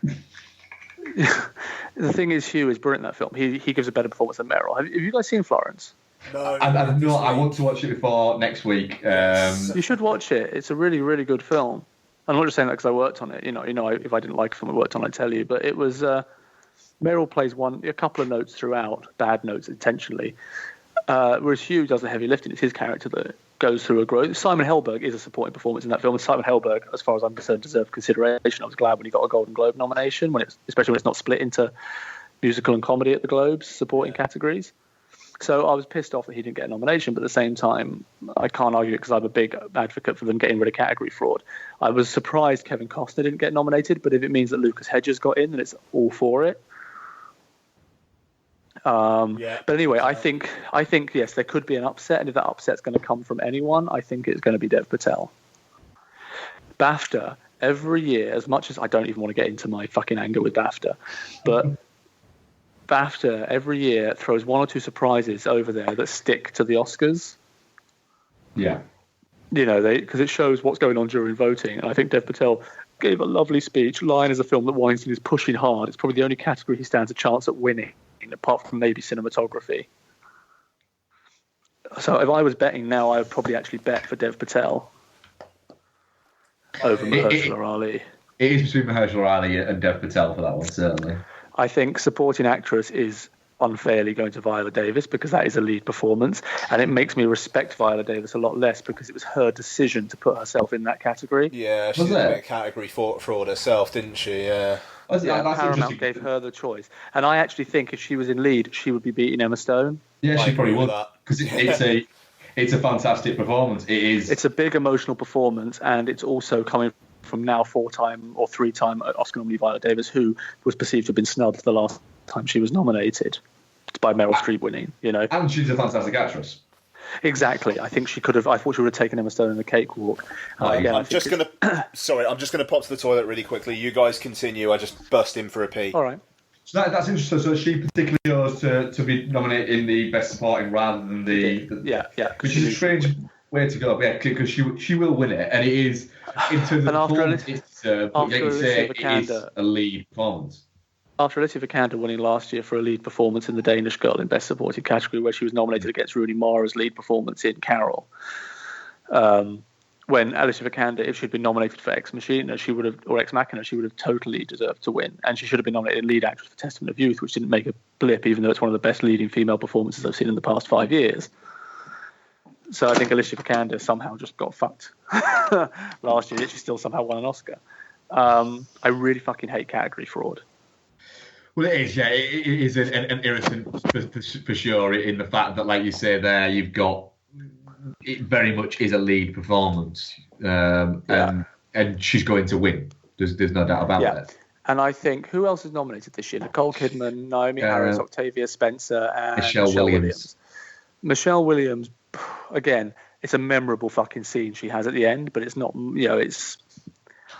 The thing is, Hugh is brilliant in that film. He gives a better performance than Meryl. Have you guys seen Florence? No. I want to watch it before next week. You should watch it. It's a really, really good film. I'm not just saying that because I worked on it. If I didn't like a film I worked on, I'd tell you. But it was Meryl plays a couple of notes throughout, bad notes intentionally. Whereas Hugh does the heavy lifting. It's his character that goes through a growth. Simon Helberg is a supporting performance in that film. And Simon Helberg, as far as I'm concerned, deserved consideration. I was glad when he got a Golden Globe nomination, especially when it's not split into musical and comedy at the Globes supporting categories. So I was pissed off that he didn't get a nomination, but at the same time, I can't argue it because I'm a big advocate for them getting rid of category fraud. I was surprised Kevin Costner didn't get nominated, but if it means that Lucas Hedges got in, then it's all for it. But anyway, I think yes, there could be an upset, and if that upset's going to come from anyone, I think it's going to be Dev Patel. BAFTA every year, as much as I don't even want to get into my fucking anger with BAFTA, but BAFTA every year throws one or two surprises over there that stick to the Oscars. Yeah, because it shows what's going on during voting, and I think Dev Patel gave a lovely speech. Lion is a film that Weinstein is pushing hard. It's probably the only category he stands a chance at winning, apart from maybe cinematography. So if I was betting now, I would probably actually bet for Dev Patel over Mahershala Ali. It is between Mahershala Ali and Dev Patel for that one, certainly. I think supporting actress is unfairly going to Viola Davis because that is a lead performance, and it makes me respect Viola Davis a lot less because it was her decision to put herself in that category. Yeah, she did a bit of category fraud herself, didn't she? Yeah. Paramount gave her the choice, and I actually think if she was in lead, she would be beating Emma Stone. Yeah, she probably would, because it's a fantastic performance. It is. It's a big emotional performance, and it's also coming from now 4-time or 3-time Oscar nominee Viola Davis, who was perceived to have been snubbed the last time she was nominated by Meryl Streep winning. And she's a fantastic actress. Exactly. I think she could have. I thought she would have taken Emma Stone in the cakewalk. I'm just gonna pop to the toilet really quickly. You guys continue. I just burst in for a pee. All right. So that's interesting. So she particularly goes to be nominated in the best supporting rather than the which is a strange way to go. Yeah, because she will win it, and it is in terms of performance. It is a lead performance. After Alicia Vikander winning last year for a lead performance in The Danish Girl in Best Supporting category, where she was nominated against Rooney Mara's lead performance in Carol. When Alicia Vikander, if she'd been nominated for Ex Machina, or Ex Machina, she would have totally deserved to win. And she should have been nominated lead actress for Testament of Youth, which didn't make a blip, even though it's one of the best leading female performances I've seen in the past 5 years. So I think Alicia Vikander somehow just got fucked last year. She still somehow won an Oscar. I really fucking hate category fraud. Well, it is, yeah. It is an irritant for sure, in the fact that, like you say there, you've got... It very much is a lead performance. And she's going to win. There's no doubt about that. And I think... Who else is nominated this year? Nicole Kidman, Naomi Harris, Octavia Spencer, and Michelle Williams. Michelle Williams, again, it's a memorable fucking scene she has at the end, but it's not...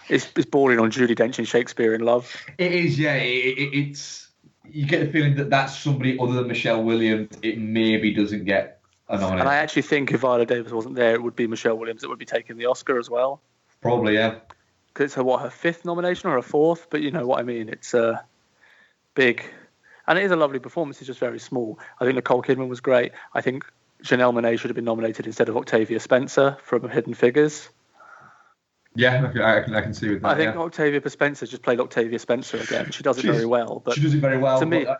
It's bordering on Judi Dench in Shakespeare in Love. It is, yeah. It's you get the feeling that that's somebody other than Michelle Williams. It maybe doesn't get a nomination. And I actually think if Viola Davis wasn't there, it would be Michelle Williams that would be taking the Oscar as well. Probably, yeah. Because it's her fifth nomination or her fourth, but you know what I mean. It's big, and it is a lovely performance. It's just very small. I think Nicole Kidman was great. I think Janelle Monáe should have been nominated instead of Octavia Spencer from Hidden Figures. Yeah, I can see with that. I think Octavia Spencer just played Octavia Spencer again. She does it very well. But she does it very well. To me, I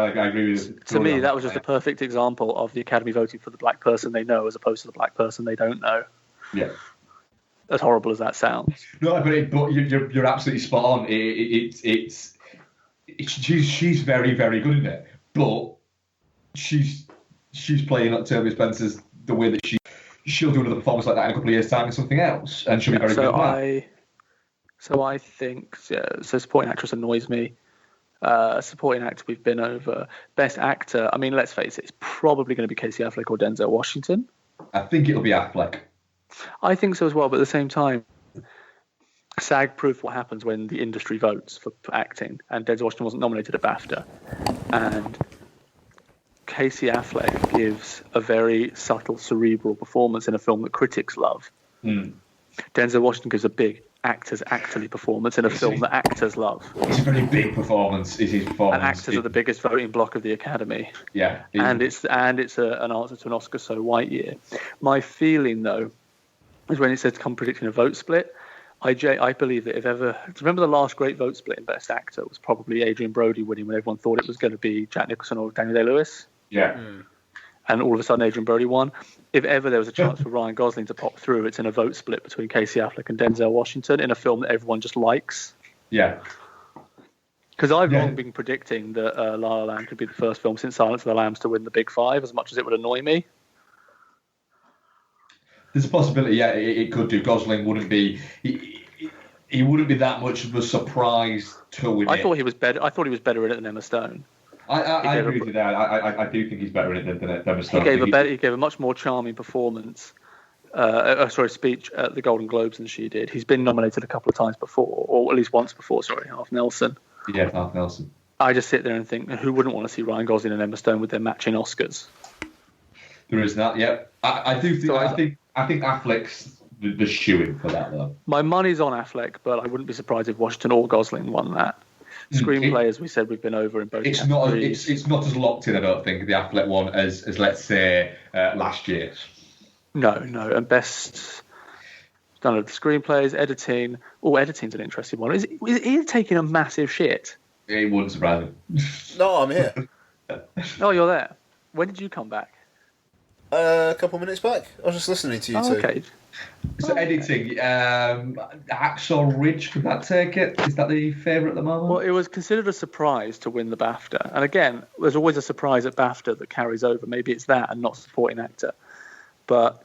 agree with you. To me, that was just a perfect example of the Academy voting for the black person they know as opposed to the black person they don't know. Yeah. As horrible as that sounds. No, but you're absolutely spot on. She's very, very good in it, but she's playing Octavia Spencer's the way that she'll do another performance like that in a couple of years' time in something else, and she'll be very good at that. So I think supporting actress annoys me. Supporting actor we've been over. Best actor, I mean, let's face it, it's probably going to be Casey Affleck or Denzel Washington. I think it'll be Affleck. I think so as well, but at the same time, SAG proved what happens when the industry votes for acting, and Denzel Washington wasn't nominated at BAFTA. And Casey Affleck gives a very subtle, cerebral performance in a film that critics love. Denzel Washington gives a big actorly performance in a film that actors love. It's a very big performance. Is his performance? And actors are the biggest voting block of the Academy. Yeah, and it's an answer to an Oscar so white year. My feeling though is when it says come predicting a vote split. I believe that if ever, remember the last great vote split in Best Actor was probably Adrian Brody winning when everyone thought it was going to be Jack Nicholson or Daniel Day-Lewis. Yeah. And all of a sudden Adrian Brody won. If ever there was a chance for Ryan Gosling to pop through, it's in a vote split between Casey Affleck and Denzel Washington in a film that everyone just likes. Yeah. Because I've long been predicting that La La Land could be the first film since Silence of the Lambs to win the Big Five, as much as it would annoy me. There's a possibility, yeah, it could do. Gosling wouldn't be... He wouldn't be that much of a surprise to win it. I thought he was better in it than Emma Stone. I agree with you there. I do think he's better in it than Emma Stone. He gave a much more charming performance, speech at the Golden Globes than she did. He's been nominated a couple of times before, or at least once before, Half Nelson. Yeah, Half Nelson. I just sit there and think, who wouldn't want to see Ryan Gosling and Emma Stone with their matching Oscars? There is that, yeah. I do think, I think Affleck's the shoo-in for that, though. My money's on Affleck, but I wouldn't be surprised if Washington or Gosling won that. Screenplay, as we said, we've been over in both. It's not as locked in, I don't think, the Affleck one as let's say last year's. No, and best done of the screenplays, editing. Oh, editing's an interesting one. Is he taking a massive shit? It wouldn't surprise me. No, I'm here. Oh, you're there. When did you come back? A couple minutes back. I was just listening to you two. Okay. So editing, Hacksaw Ridge, could that take it? Is that the favourite at the moment? Well, it was considered a surprise to win the BAFTA. And again, there's always a surprise at BAFTA that carries over. Maybe it's that and not supporting actor. But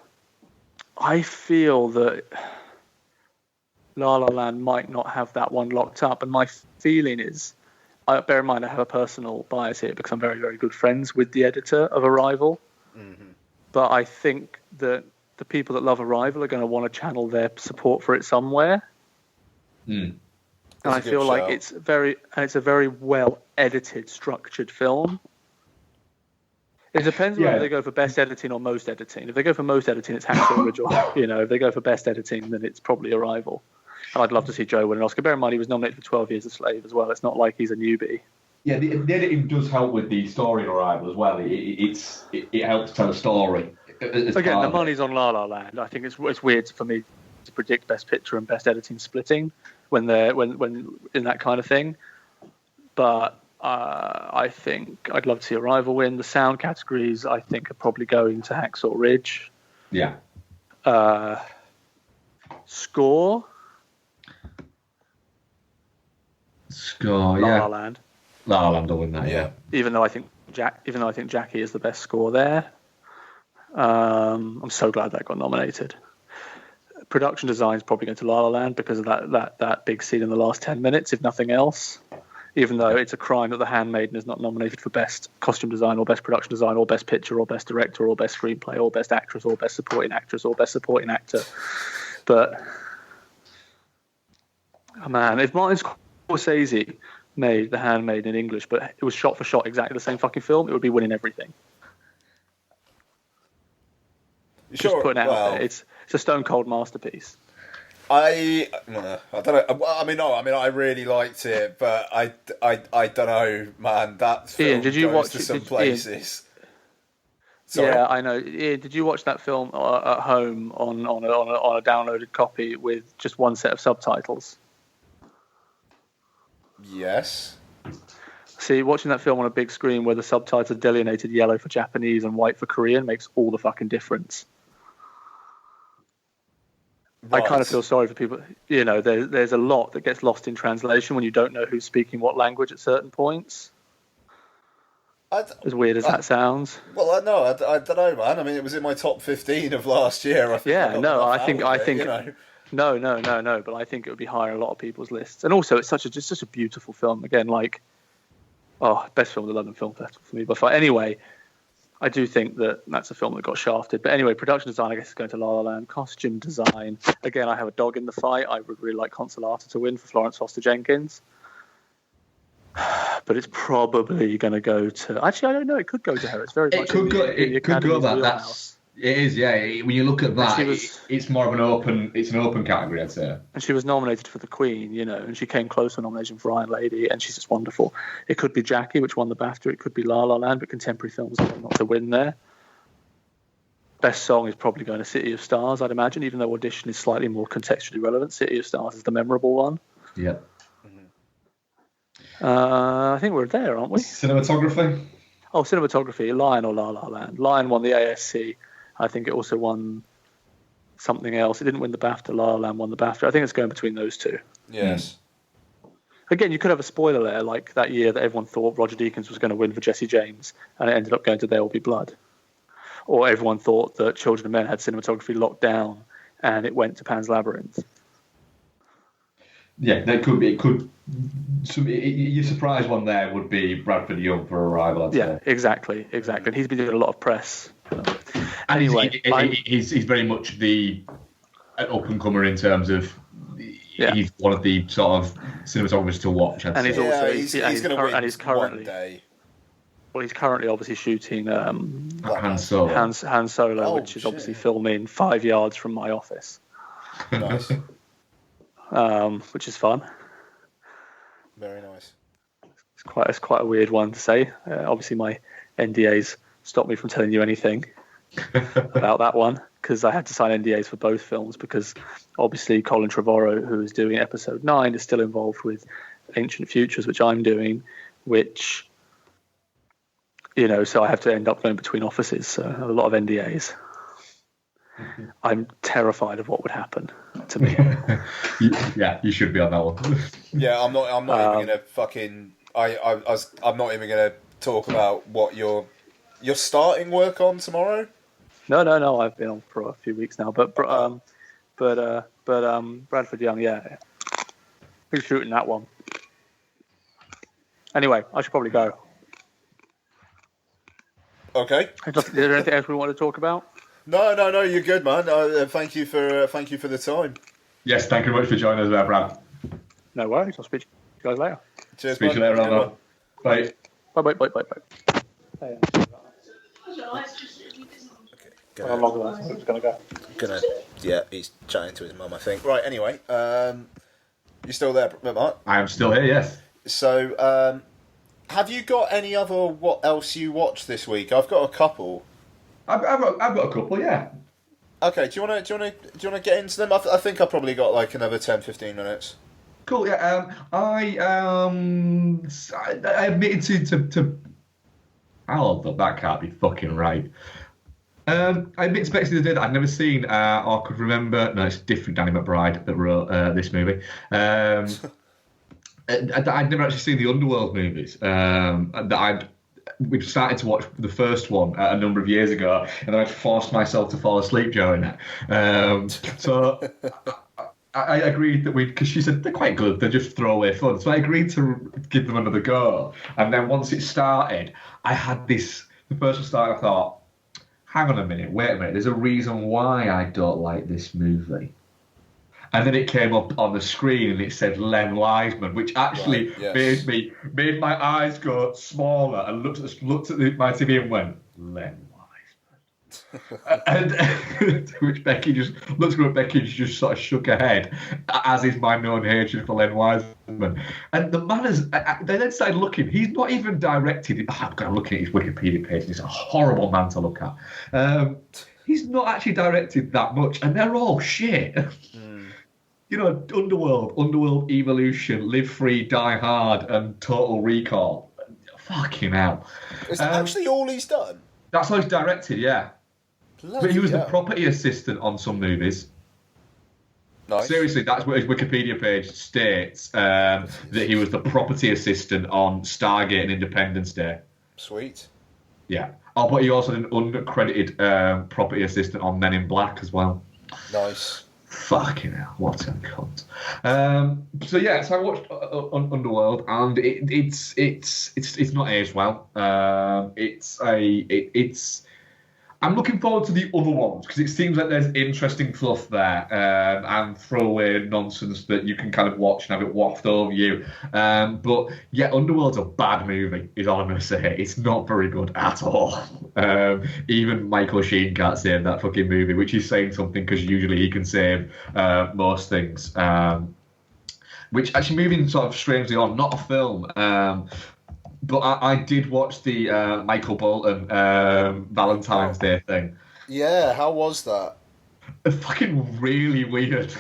I feel that La La Land might not have that one locked up. And my feeling is, bear in mind I have a personal bias here because I'm very, very good friends with the editor of Arrival. Mm-hmm. But I think that the people that love Arrival are going to want to channel their support for it somewhere. And I feel like it's a very well edited, structured film. It depends whether they go for best editing or most editing. If they go for most editing, it's Hacksaw Ridge. If they go for best editing, then it's probably Arrival. And I'd love to see Joe win an Oscar. Bear in mind, he was nominated for 12 Years a Slave as well. It's not like he's a newbie. Yeah, the editing does help with the story in Arrival as well. It helps tell a story. Again, the money's on La La Land. I think it's weird for me to predict Best Picture and Best Editing splitting when in that kind of thing. But I think I'd love to see Arrival win. The sound categories, I think, are probably going to Hacksaw Ridge. Yeah. Score, yeah. La La Land. La La Land will win that, yeah. Even though I think Jackie is the best score there. I'm so glad that got nominated. Production design is probably going to La La Land because of that big scene in the last 10 minutes, if nothing else. Even though it's a crime that The Handmaiden is not nominated for Best Costume Design or Best Production Design or Best Picture or Best Director or Best Screenplay or Best Actress or Best Supporting Actress or Best Supporting Actor. But, oh man, if Martin Scorsese made The Handmaiden in English, but it was shot for shot exactly the same fucking film, it would be winning everything. Sure. Just putting it out there. It's a stone cold masterpiece. don't know. Well, I mean, no, I mean, I really liked it, but I don't know, man. That film Ian, did you goes watch to it? some places. Sorry? Yeah, I know. Ian, did you watch that film at home on a downloaded copy with just one set of subtitles? Yes. See, watching that film on a big screen where the subtitles are delineated yellow for Japanese and white for Korean makes all the fucking difference. Right. I kind of feel sorry for people. You know, there's a lot that gets lost in translation when you don't know who's speaking what language at certain points. As weird as that sounds. Well, I don't know, man. I mean, it was in my top 15 of last year. I think No. But I think it would be higher on a lot of people's lists. And also, it's just such a beautiful film. Again, like, best film of the London Film Festival for me by far. Anyway, I do think that's a film that got shafted. But anyway, production design, I guess, is going to La La Land. Costume design, again, I have a dog in the fight. I would really like Consolata to win for Florence Foster Jenkins. But it's probably going to go to... Actually, I don't know. It could go to her. It's very much in the Academy's wheelhouse. It is, yeah. When you look at that, it's more of an open category, I'd say. And she was nominated for the Queen, you know, and she came close to a nomination for Iron Lady, and she's just wonderful. It could be Jackie, which won the BAFTA. It could be La La Land, but contemporary films are not to win there. Best song is probably going to City of Stars, I'd imagine, even though Audition is slightly more contextually relevant. City of Stars is the memorable one. Yeah. I think we're there, aren't we? Cinematography? Oh, cinematography, Lion or La La Land. Lion won the ASC. I think it also won something else. It didn't win the BAFTA. La La Land won the BAFTA. I think it's going between those two. Yes. Again, you could have a spoiler there, like that year that everyone thought Roger Deakins was going to win for Jesse James, and it ended up going to There Will Be Blood. Or everyone thought that Children of Men had cinematography locked down, and it went to Pan's Labyrinth. Yeah, that could be. It could. Your surprise one there would be Bradford Young for Arrival. I'd say. Exactly. And he's been doing a lot of press. Anyway, he's very much an up-and-comer in terms of he's one of the sort of cinematographers to watch. And he's also he's going to win one day. Well, he's currently obviously shooting Han Solo, which is obviously filming 5 yards from my office. Nice. Which is fun. Very nice. It's quite a weird one to say. Obviously, my NDAs stopped me from telling you anything about that one because I had to sign NDAs for both films because obviously Colin Trevorrow, who is doing episode 9, is still involved with Ancient Futures, which I'm doing, which, you know, so I have to end up going between offices. So I have a lot of NDAs. I'm terrified of what would happen to me. Yeah, you should be on that one. Yeah, I'm not even gonna fucking. I'm not even gonna talk about what you're starting work on tomorrow. No. I've been on for a few weeks now, but Bradford Young, yeah, who's shooting that one? Anyway, I should probably go. Okay. Is there anything else we want to talk about? No, you're good, man. Thank you for the time. Yes, thank you very much for joining us there, Brad. No worries. I'll speak to you guys later. Cheers, speak to you later on. Bye. Bye. Okay, How long was it going to go? Yeah, he's chatting to his mum, I think. Right, anyway, you still there, Mark? I am still here, yes. So, have you got any other what else you watched this week? I've got a couple. I've got a couple, yeah. Okay, do you want to get into them? I think I've probably got like another 10-15 minutes. Cool, yeah. I admitted to that can't be fucking right. I admitted to Bexley the day that I'd never seen or could remember. No, it's different Danny McBride that wrote this movie. I'd never actually seen the Underworld movies. We started to watch the first one a number of years ago, and then I forced myself to fall asleep during it. So I agreed that because she said they're quite good, they're just throwaway fun. So I agreed to give them another go. And then once it started, I had this. The first one started, I thought, hang on a minute, wait a minute. There's a reason why I don't like this movie. And then it came up on the screen and it said Len Wiseman, which actually made my eyes go smaller and looked at my TV and went, Len And to which Becky just looks at Becky and she just sort of shook her head, as is my known hatred for Len Wiseman. And the man has, they then started looking, he's not even directed, I'm going to look at his Wikipedia page, he's a horrible man to look at. He's not actually directed that much, and they're all shit. You know, Underworld, Evolution, Live Free, Die Hard, and Total Recall. Fucking hell. Is that actually all he's done? That's all he's directed, yeah. Bloody But he was hell. the property assistant on some movies. Nice. Seriously, that's what his Wikipedia page states, that he was the property assistant on Stargate and Independence Day. Sweet. Yeah. Oh, but he also did an uncredited property assistant on Men in Black as well. Nice. Fucking hell, what a cunt. So I watched Underworld, and it's not aged well. I'm looking forward to the other ones because it seems like there's interesting fluff there and throwaway nonsense that you can kind of watch and have it waft over you. But yeah, Underworld's a bad movie, is all I'm going to say. It's not very good at all. Even Michael Sheen can't save that fucking movie, which is saying something because usually he can save most things. Which actually, moving sort of strangely on, not a film. But I did watch the Michael Bolton Valentine's Day thing. Yeah, how was that? Fucking really weird.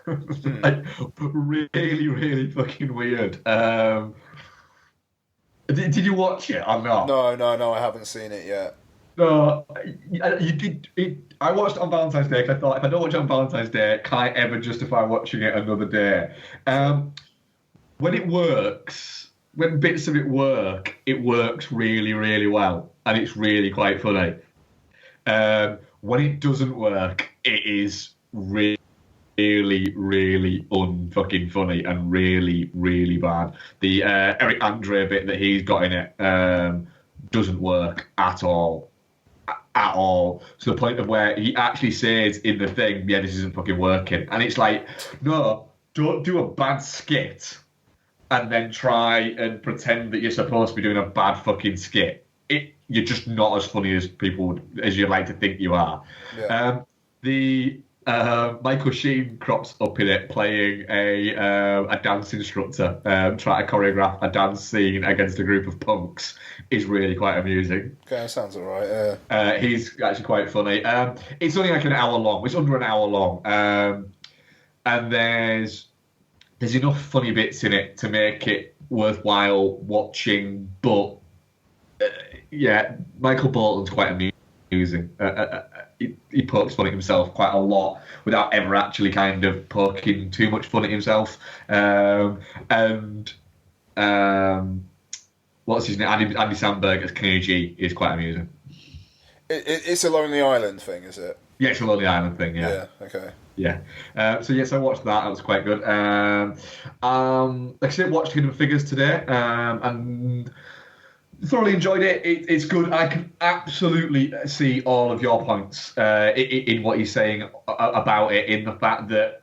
Like, really, really fucking weird. Did you watch it or not? No, I haven't seen it yet. No, you did. I watched it on Valentine's Day because I thought if I don't watch it on Valentine's Day, can I ever justify watching it another day? When it works... When bits of it works really, really well, and it's really quite funny. When it doesn't work, it is really, really unfucking funny and really, really bad. The Eric Andre bit that he's got in it doesn't work at all. At all. To the point of where he actually says in the thing, yeah, this isn't fucking working. And it's like, no, don't do a bad skit and then try and pretend that you're supposed to be doing a bad fucking skit. You're just not as funny as as you like to think you are. Yeah. Michael Sheen crops up in it playing a dance instructor, trying to choreograph a dance scene against a group of punks is really quite amusing. Okay, that sounds alright, yeah. He's actually quite funny. It's only like an hour long. It's under an hour long. And there's enough funny bits in it to make it worthwhile watching, but yeah, Michael Bolton's quite amusing. He pokes fun at himself quite a lot without ever actually kind of poking too much fun at himself. What's his name? Andy Samberg as Kenny is quite amusing. It's a Lonely Island thing, is it? Yeah, it's a Lonely Island thing, yeah. Yeah, okay. Yeah. So I watched that. That was quite good. Like I said, watched Hidden Figures today, and thoroughly enjoyed it. It's good. I can absolutely see all of your points in what he's saying about it, in the fact that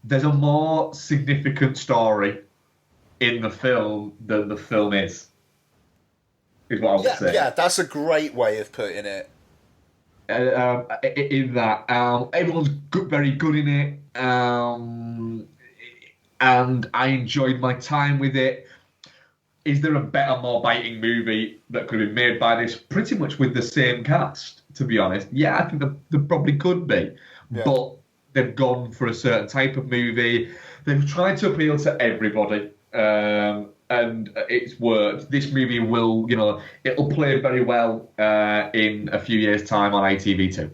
there's a more significant story in the film than the film is what I would say. Yeah, that's a great way of putting it. In that everyone's very good in it, and I enjoyed my time with it. Is there a better, more biting movie that could have been made by this? Pretty much with the same cast, to be honest. Yeah, I think there probably could be, but they've gone for a certain type of movie. They've tried to appeal to everybody, and it's worked. This movie will, it'll play very well in a few years' time on ITV2.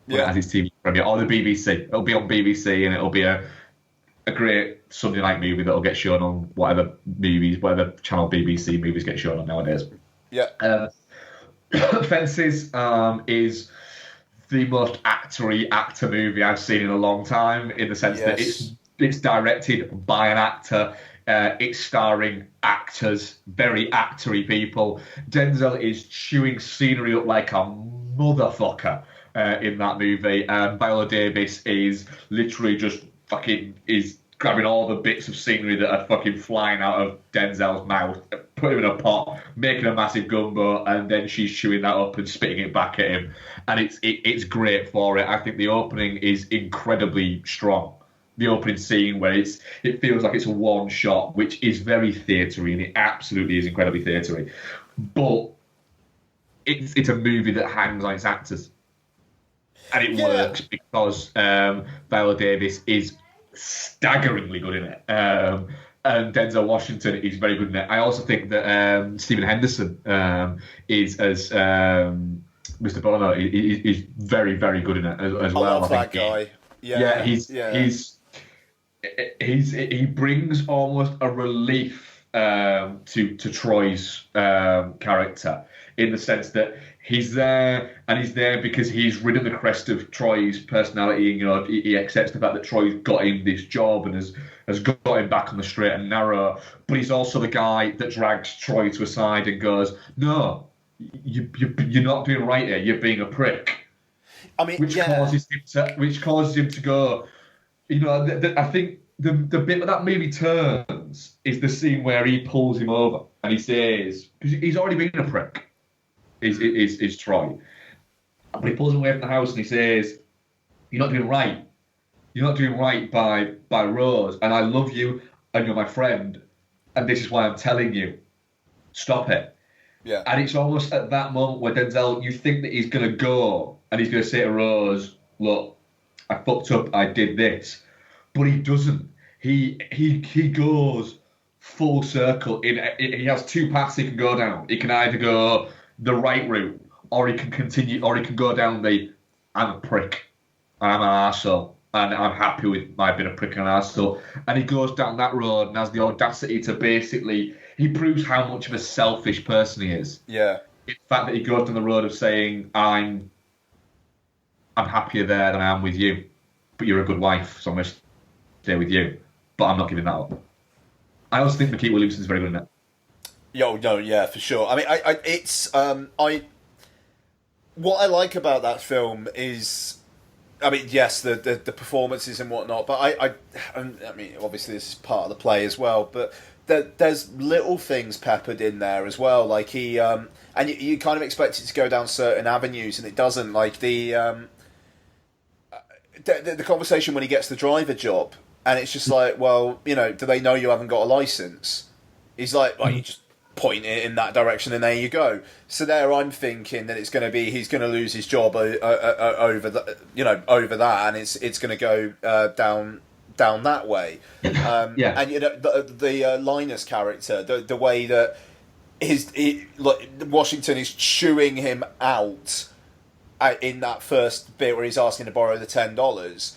Yeah, as its TV premiere, or the BBC. It'll be on BBC, and it'll be a great Sunday night movie that'll get shown on whatever channel BBC movies get shown on nowadays. Yeah. Fences is the most actor movie I've seen in a long time, in the sense that it's directed by an actor. It's starring actors, very actory people. Denzel is chewing scenery up like a motherfucker in that movie. And Viola Davis is literally just is grabbing all the bits of scenery that are fucking flying out of Denzel's mouth, putting him in a pot, making a massive gumbo, and then she's chewing that up and spitting it back at him. And it's great for it. I think the opening is incredibly strong. The opening scene where it feels like it's a one shot, which is very theatery, and it absolutely is incredibly theatery. But it's a movie that hangs on its actors. And it works because Viola Davis is staggeringly good in it. And Denzel Washington is very good in it. I also think that Stephen Henderson is as Mr. Bono is very, very good in it as well. I love that guy. He brings almost a relief to Troy's character, in the sense that he's there because he's ridden the crest of Troy's personality. You know, he accepts the fact that Troy's got him this job and has got him back on the straight and narrow. But he's also the guy that drags Troy to a side and goes, "No, you're not doing right here. You're being a prick." I mean, which causes him to go. You know, I think the bit where that movie turns is the scene where he pulls him over and he says, because he's already been a prick. Is Troy. But he pulls him away from the house and he says, "You're not doing right. You're not doing right by Rose. And I love you and you're my friend. And this is why I'm telling you. Stop it." Yeah. And it's almost at that moment where Denzel, you think that he's going to go and he's going to say to Rose, "Look, I fucked up. I did this." But he doesn't. He goes full circle. He has two paths he can go down. He can either go the right route, or he can continue, or he can go down the "I'm a prick, and I'm an arsehole, and I'm happy with my being a prick and an arsehole." And he goes down that road and has the audacity to basically, he proves how much of a selfish person he is. Yeah. The fact that he goes down the road of saying, I'm happier there than I am with you, but you're a good wife, so I'm going to stay with you, but I'm not giving that up. I also think McKee Williamson's very good in that. No, yeah, for sure. I mean, what I like about that film is, I mean, yes, the performances and whatnot, but I mean, obviously this is part of the play as well, but there's little things peppered in there as well, like he, and you kind of expect it to go down certain avenues, and it doesn't, like the conversation when he gets the driver job, and it's just like, well, you know, do they know you haven't got a license? He's like, well, you just point it in that direction and there you go. So there I'm thinking that it's going to be, he's going to lose his job over that, and it's going to go down that way. Yeah. And you know, the Linus character, the way that Washington is chewing him out in that first bit where he's asking to borrow the $10,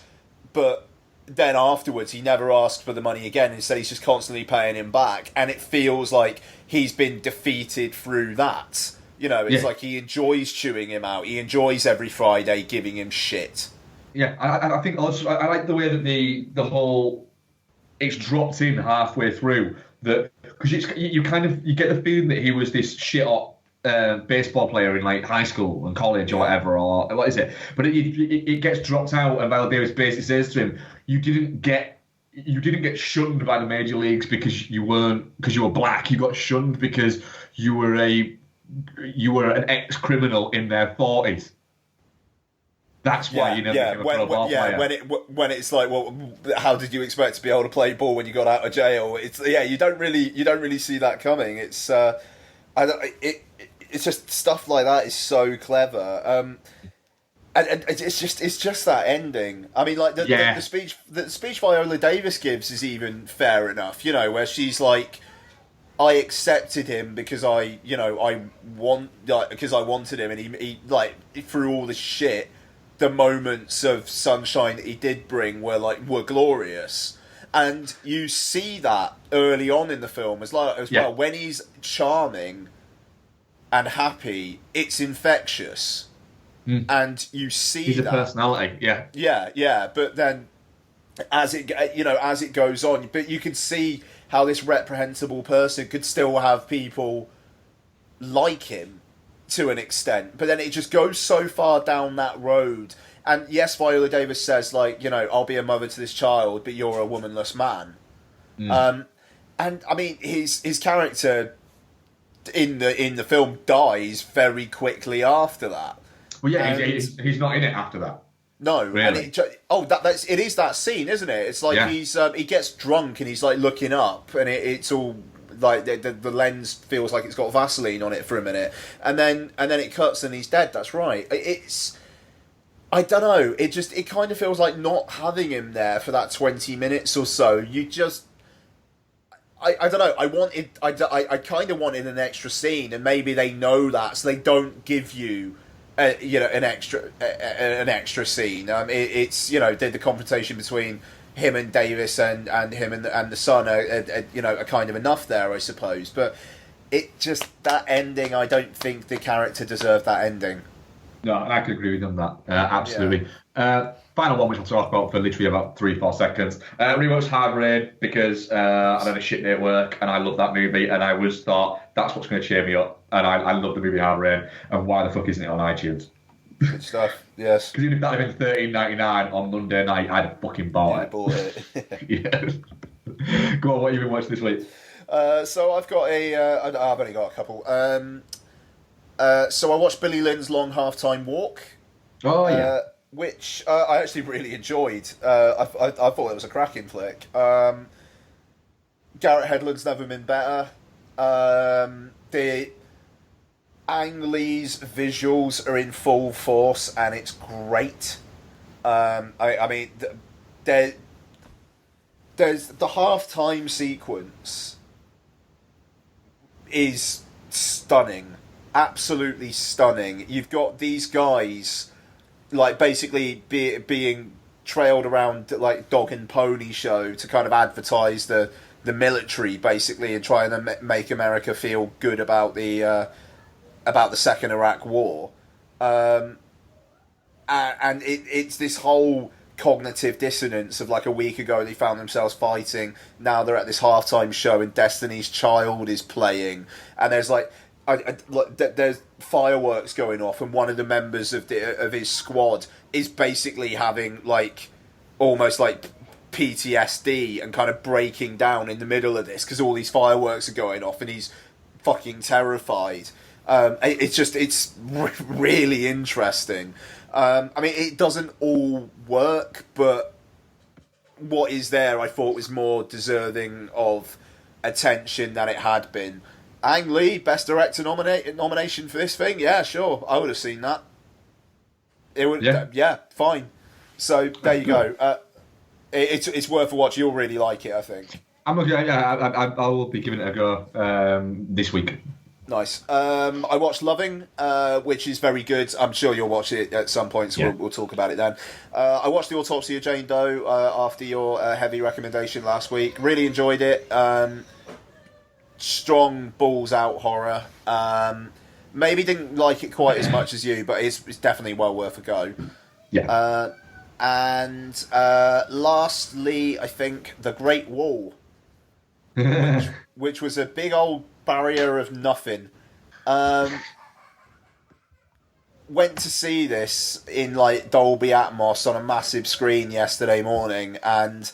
but then afterwards he never asks for the money again. Instead, he's just constantly paying him back, and it feels like he's been defeated through that. You know, it's like he enjoys chewing him out. He enjoys every Friday giving him shit. Yeah, I think also I like the way that the whole, it's dropped in halfway through, that because you get the feeling that he was this shit hot baseball player in like high school and college or whatever, or what is it? But it gets dropped out, and Viola Davis basically says to him, "You didn't get shunned by the major leagues because you were black. You got shunned because you were an ex-criminal in their 40s. That's why you never became a pro ball player." When it's like, well, how did you expect to be able to play ball when you got out of jail? You don't really see that coming. It's it's just stuff like that is so clever. And it's just that ending. I mean, like the speech Viola Davis gives is even fair enough. You know, where she's like, "I accepted him because because I wanted him, and he like through all the shit, the moments of sunshine that he did bring were glorious." And you see that early on in the film as well. When he's charming and happy, it's infectious. And you see he's a personality, yeah. But then, as it goes on, but you can see how this reprehensible person could still have people like him to an extent. But then it just goes so far down that road. And yes, Viola Davis says, like, "I'll be a mother to this child, but you're a womanless man." And I mean, his character in the film dies very quickly after that. Well, yeah, he's not in it after that. No, Really? And it is that scene, isn't it? It's like he gets drunk and he's like looking up, and it's all like the lens feels like it's got Vaseline on it for a minute, and then it cuts and he's dead. That's right. I don't know. It kind of feels like not having him there for that 20 minutes or so. You just. I don't know. I kind of wanted an extra scene, and maybe they know that, so they don't give you, an extra scene. It's the confrontation between him and Davis and him and the son are kind of enough there, I suppose. But it just that ending. I don't think the character deserved that ending. No, I could agree with you on that. Absolutely. Final one, which I'll talk about for literally about 3-4 seconds. Rewatched Hard Rain because I had a shit day at work and I love that movie, and I thought that's what's going to cheer me up. And I love the movie Hard Rain, and why the fuck isn't it on iTunes? Good stuff. Yes. Because even if that had been $13.99 on Monday night, I'd have fucking bought it. Bought it. Yeah. Go on, what have you been watching this week? So I've got I've only got a couple. So I watched Billy Lynn's Long Halftime Walk. Oh, yeah. Which I actually really enjoyed. I thought it was a cracking flick. Garrett Hedlund's never been better. The Ang Lee's visuals are in full force, and it's great. I mean, there's the halftime sequence is stunning, absolutely stunning. You've got these guys like basically being trailed around like dog and pony show to kind of advertise the military basically, and trying to make America feel good about the second Iraq War, and it's this whole cognitive dissonance of like a week ago they found themselves fighting, now they're at this halftime show and Destiny's Child is playing, and there's like there's fireworks going off, and one of the members of his squad is basically having like almost like PTSD and kind of breaking down in the middle of this because all these fireworks are going off and he's fucking terrified. It's really interesting. I mean, it doesn't all work, but what is there I thought was more deserving of attention than it had been. Ang Lee, Best Director nomination for this thing? Yeah, sure. I would have seen that. It would, yeah, fine. So there you go. It's worth a watch. You'll really like it, I think. I will be giving it a go this week. Nice. I watched Loving, which is very good. I'm sure you'll watch it at some point, so we'll talk about it then. I watched The Autopsy of Jane Doe after your heavy recommendation last week. Really enjoyed it. Strong balls out horror. Maybe didn't like it quite as much as you, but it's definitely well worth a go. Yeah. And lastly, I think The Great Wall, which was a big old barrier of nothing. Went to see this in like Dolby Atmos on a massive screen yesterday morning, and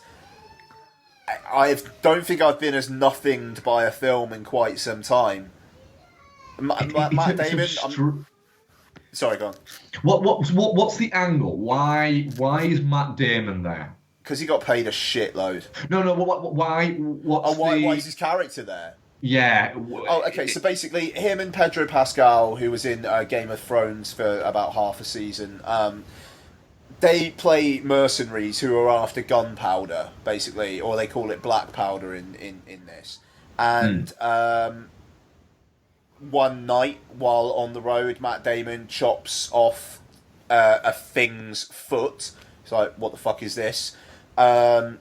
I don't think I've been as nothinged by a film in quite some time. Matt Damon. Sorry, go on. What's the angle? Why is Matt Damon there? Because he got paid a shitload. No. Why? Why is his character there? Yeah. Oh, okay. So basically, him and Pedro Pascal, who was in Game of Thrones for about half a season, they play mercenaries who are after gunpowder, basically, or they call it black powder in this. And one night, while on the road, Matt Damon chops off a thing's foot. It's like, what the fuck is this?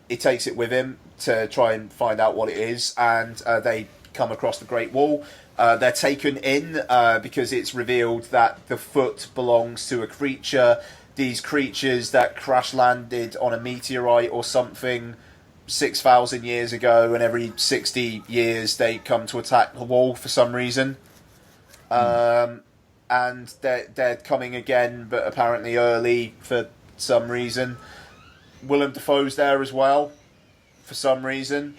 He takes it with him to try and find out what it is, and they come across the Great Wall. They're taken in because it's revealed that the foot belongs to a creature. These creatures that crash landed on a meteorite or something 6,000 years ago, and every 60 years they come to attack the wall for some reason. And they're coming again, but apparently early for some reason. Willem Dafoe's there as well for some reason.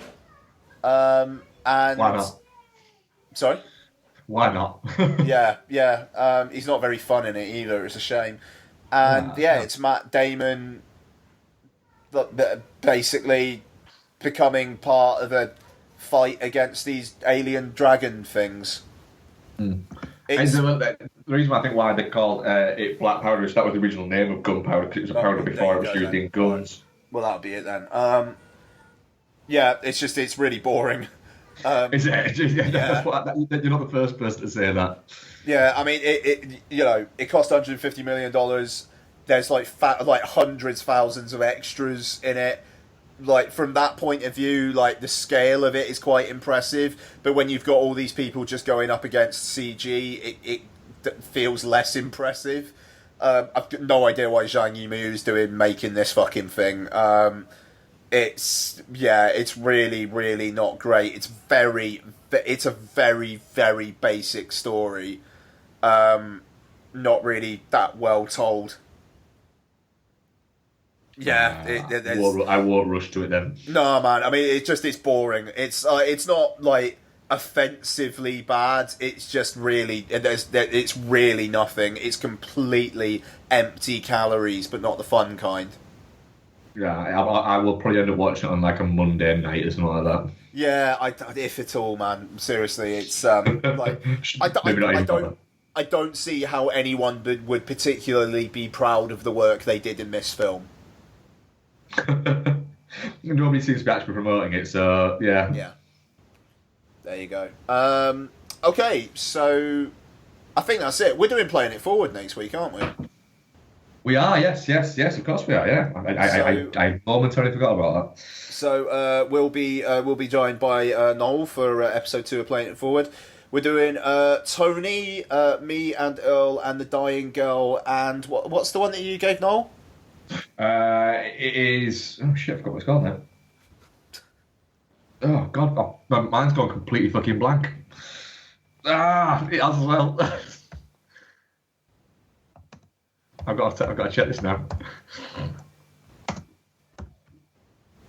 And why not? Sorry? Why not? Yeah. He's not very fun in it either. It's a shame. And it's Matt Damon basically becoming part of a fight against these alien dragon things. And the reason I think why they called it black powder is that was the original name of gunpowder, because it was a powder before it was used in guns. Well, that'll be it then. It's really boring. Is it? You're not the first person to say that. Yeah, I mean, it cost $150 million. There's like hundreds, thousands of extras in it. Like, from that point of view, like, the scale of it is quite impressive. But when you've got all these people just going up against CG, it feels less impressive. I've got no idea why Zhang Yimou is making this fucking thing. It's really, really not great. It's a very, very basic story. Not really that well told. Yeah, I won't rush to it then. No, man. I mean, it's boring. It's not like offensively bad. It's just really it's really nothing. It's completely empty calories, but not the fun kind. Yeah, I will probably end up watching it on like a Monday night or something like that. Yeah, if at all, man. Seriously, it's like I don't see how anyone would particularly be proud of the work they did in this film. Nobody seems to be actually promoting it, so yeah. Yeah. There you go. Okay, so I think that's it. We're doing Playing It Forward next week, aren't we? We are, yes, of course we are, yeah. I momentarily forgot about that. So we'll be joined by Noel for episode 2 of Playing It Forward. We're doing Tony, me and Earl and the Dying Girl, and what's the one that you gave, Noel? It is... Oh, shit, I forgot what it's called now. Oh, God, my mind's gone completely fucking blank. It has as well. I've got to check this now.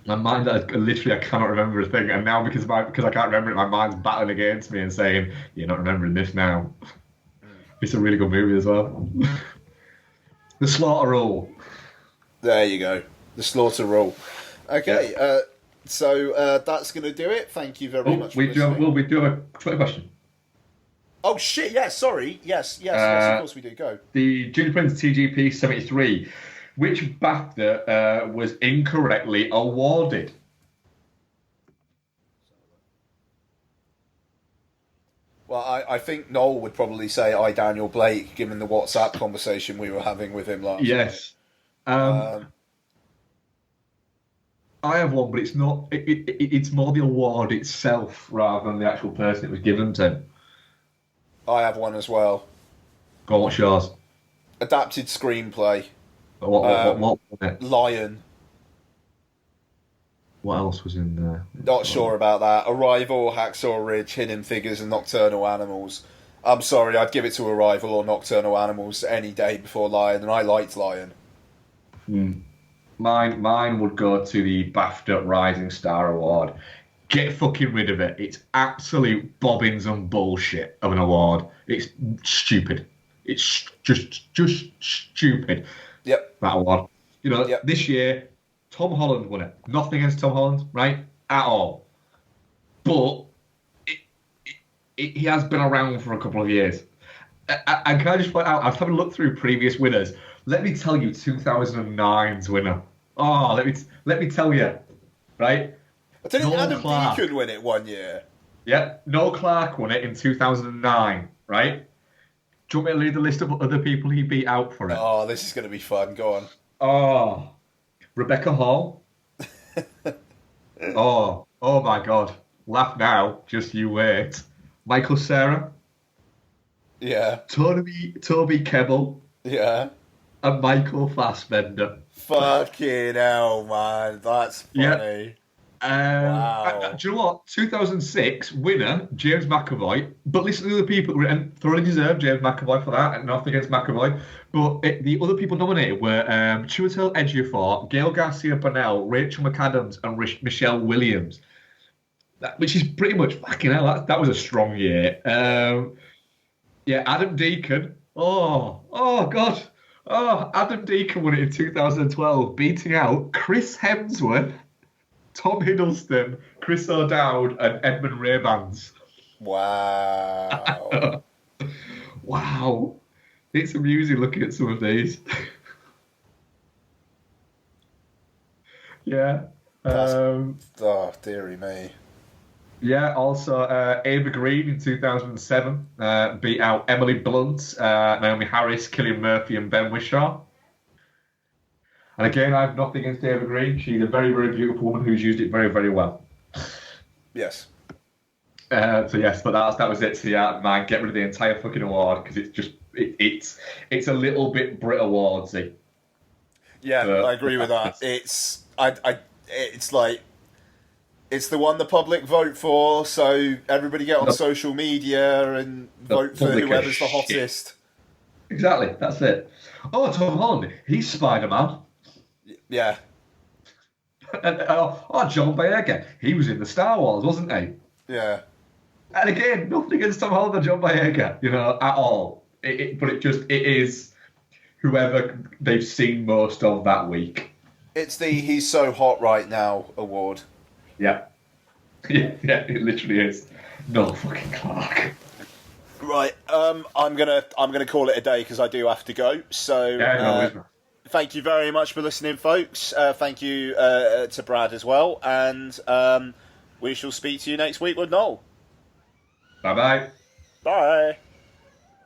My mind, literally, I cannot remember a thing, and now because I can't remember it, my mind's battling against me and saying, "You're not remembering this now." It's a really good movie as well. The Slaughter Rule. There you go. The Slaughter Rule. Okay, so that's going to do it. Thank you very much. We do have a Twitter question. Oh shit! Yes, sorry. Yes. Of course we do. Go. The Junior Prince TGP 73. Which BAFTA was incorrectly awarded? Well, I think Noel would probably say I, Daniel Blake, given the WhatsApp conversation we were having with him last. Yes. I have one, but it's not. It's more the award itself rather than the actual person it was given to. I have one as well. Go on, what's yours? Adapted screenplay. What was it? Lion. What else was in there? Not sure about that. Arrival, Hacksaw Ridge, Hidden Figures, and Nocturnal Animals. I'm sorry, I'd give it to Arrival or Nocturnal Animals any day before Lion, and I liked Lion. Mine would go to the BAFTA Rising Star Award. Get fucking rid of it. It's absolute bobbins and bullshit of an award. It's stupid. It's just stupid. Yep. That award. This year, Tom Holland won it. Nothing against Tom Holland, right? At all. But he has been around for a couple of years. And can I just point out, I've had a look through previous winners. Let me tell you 2009's winner. Oh, let me tell you, right? Didn't Adam Deacon win it one year? Yeah, Noel Clarke won it in 2009, right? Do you want me to read the list of other people he beat out for it? Oh, this is going to be fun. Go on. Oh, Rebecca Hall. oh my God. Laugh now, just you wait. Michael Cera. Yeah. Toby Kebbell. Yeah. And Michael Fassbender. Fucking hell, man. That's funny. Yeah. Wow. Do you know what? 2006 winner James McAvoy, but listen to the people and thoroughly deserved James McAvoy for that, and nothing against McAvoy. But the other people nominated were Chiwetel Ejiofor, Gail Garcia Bernal, Rachel McAdams, and Michelle Williams. Which is pretty much fucking hell. That was a strong year. Yeah, Adam Deacon. Oh, God. Oh, Adam Deacon won it in 2012, beating out Chris Hemsworth, Tom Hiddleston, Chris O'Dowd, and Edmund Rebans. Wow. Wow. It's amusing looking at some of these. Yeah. Oh, dearie me. Yeah, also Ava Green in 2007 beat out Emily Blunt, Naomi Harris, Cillian Murphy, and Ben Whishaw. And again, I have nothing against Ava Green. She's a very, very beautiful woman who's used it very, very well. Yes. So yes, but that was it. So yeah, man, get rid of the entire fucking award because it's just it's a little bit Brit Awardsy. Yeah, I agree with that. It's like it's the one the public vote for, so everybody get on social media and vote for whoever's the hottest. Exactly, that's it. Oh, Tom Holland, he's Spider-Man. Yeah. And, John Boyega, he was in the Star Wars, wasn't he? Yeah. And again, nothing against Tom Holland or John Boyega, at all. But it is whoever they've seen most of that week. It's the "He's So Hot Right Now" award. Yeah. Yeah, it literally is. No fucking Clark. Right, I'm gonna call it a day because I do have to go. So, thank you very much for listening, folks. Thank you to Brad as well, and we shall speak to you next week with Noel. Bye-bye. Bye.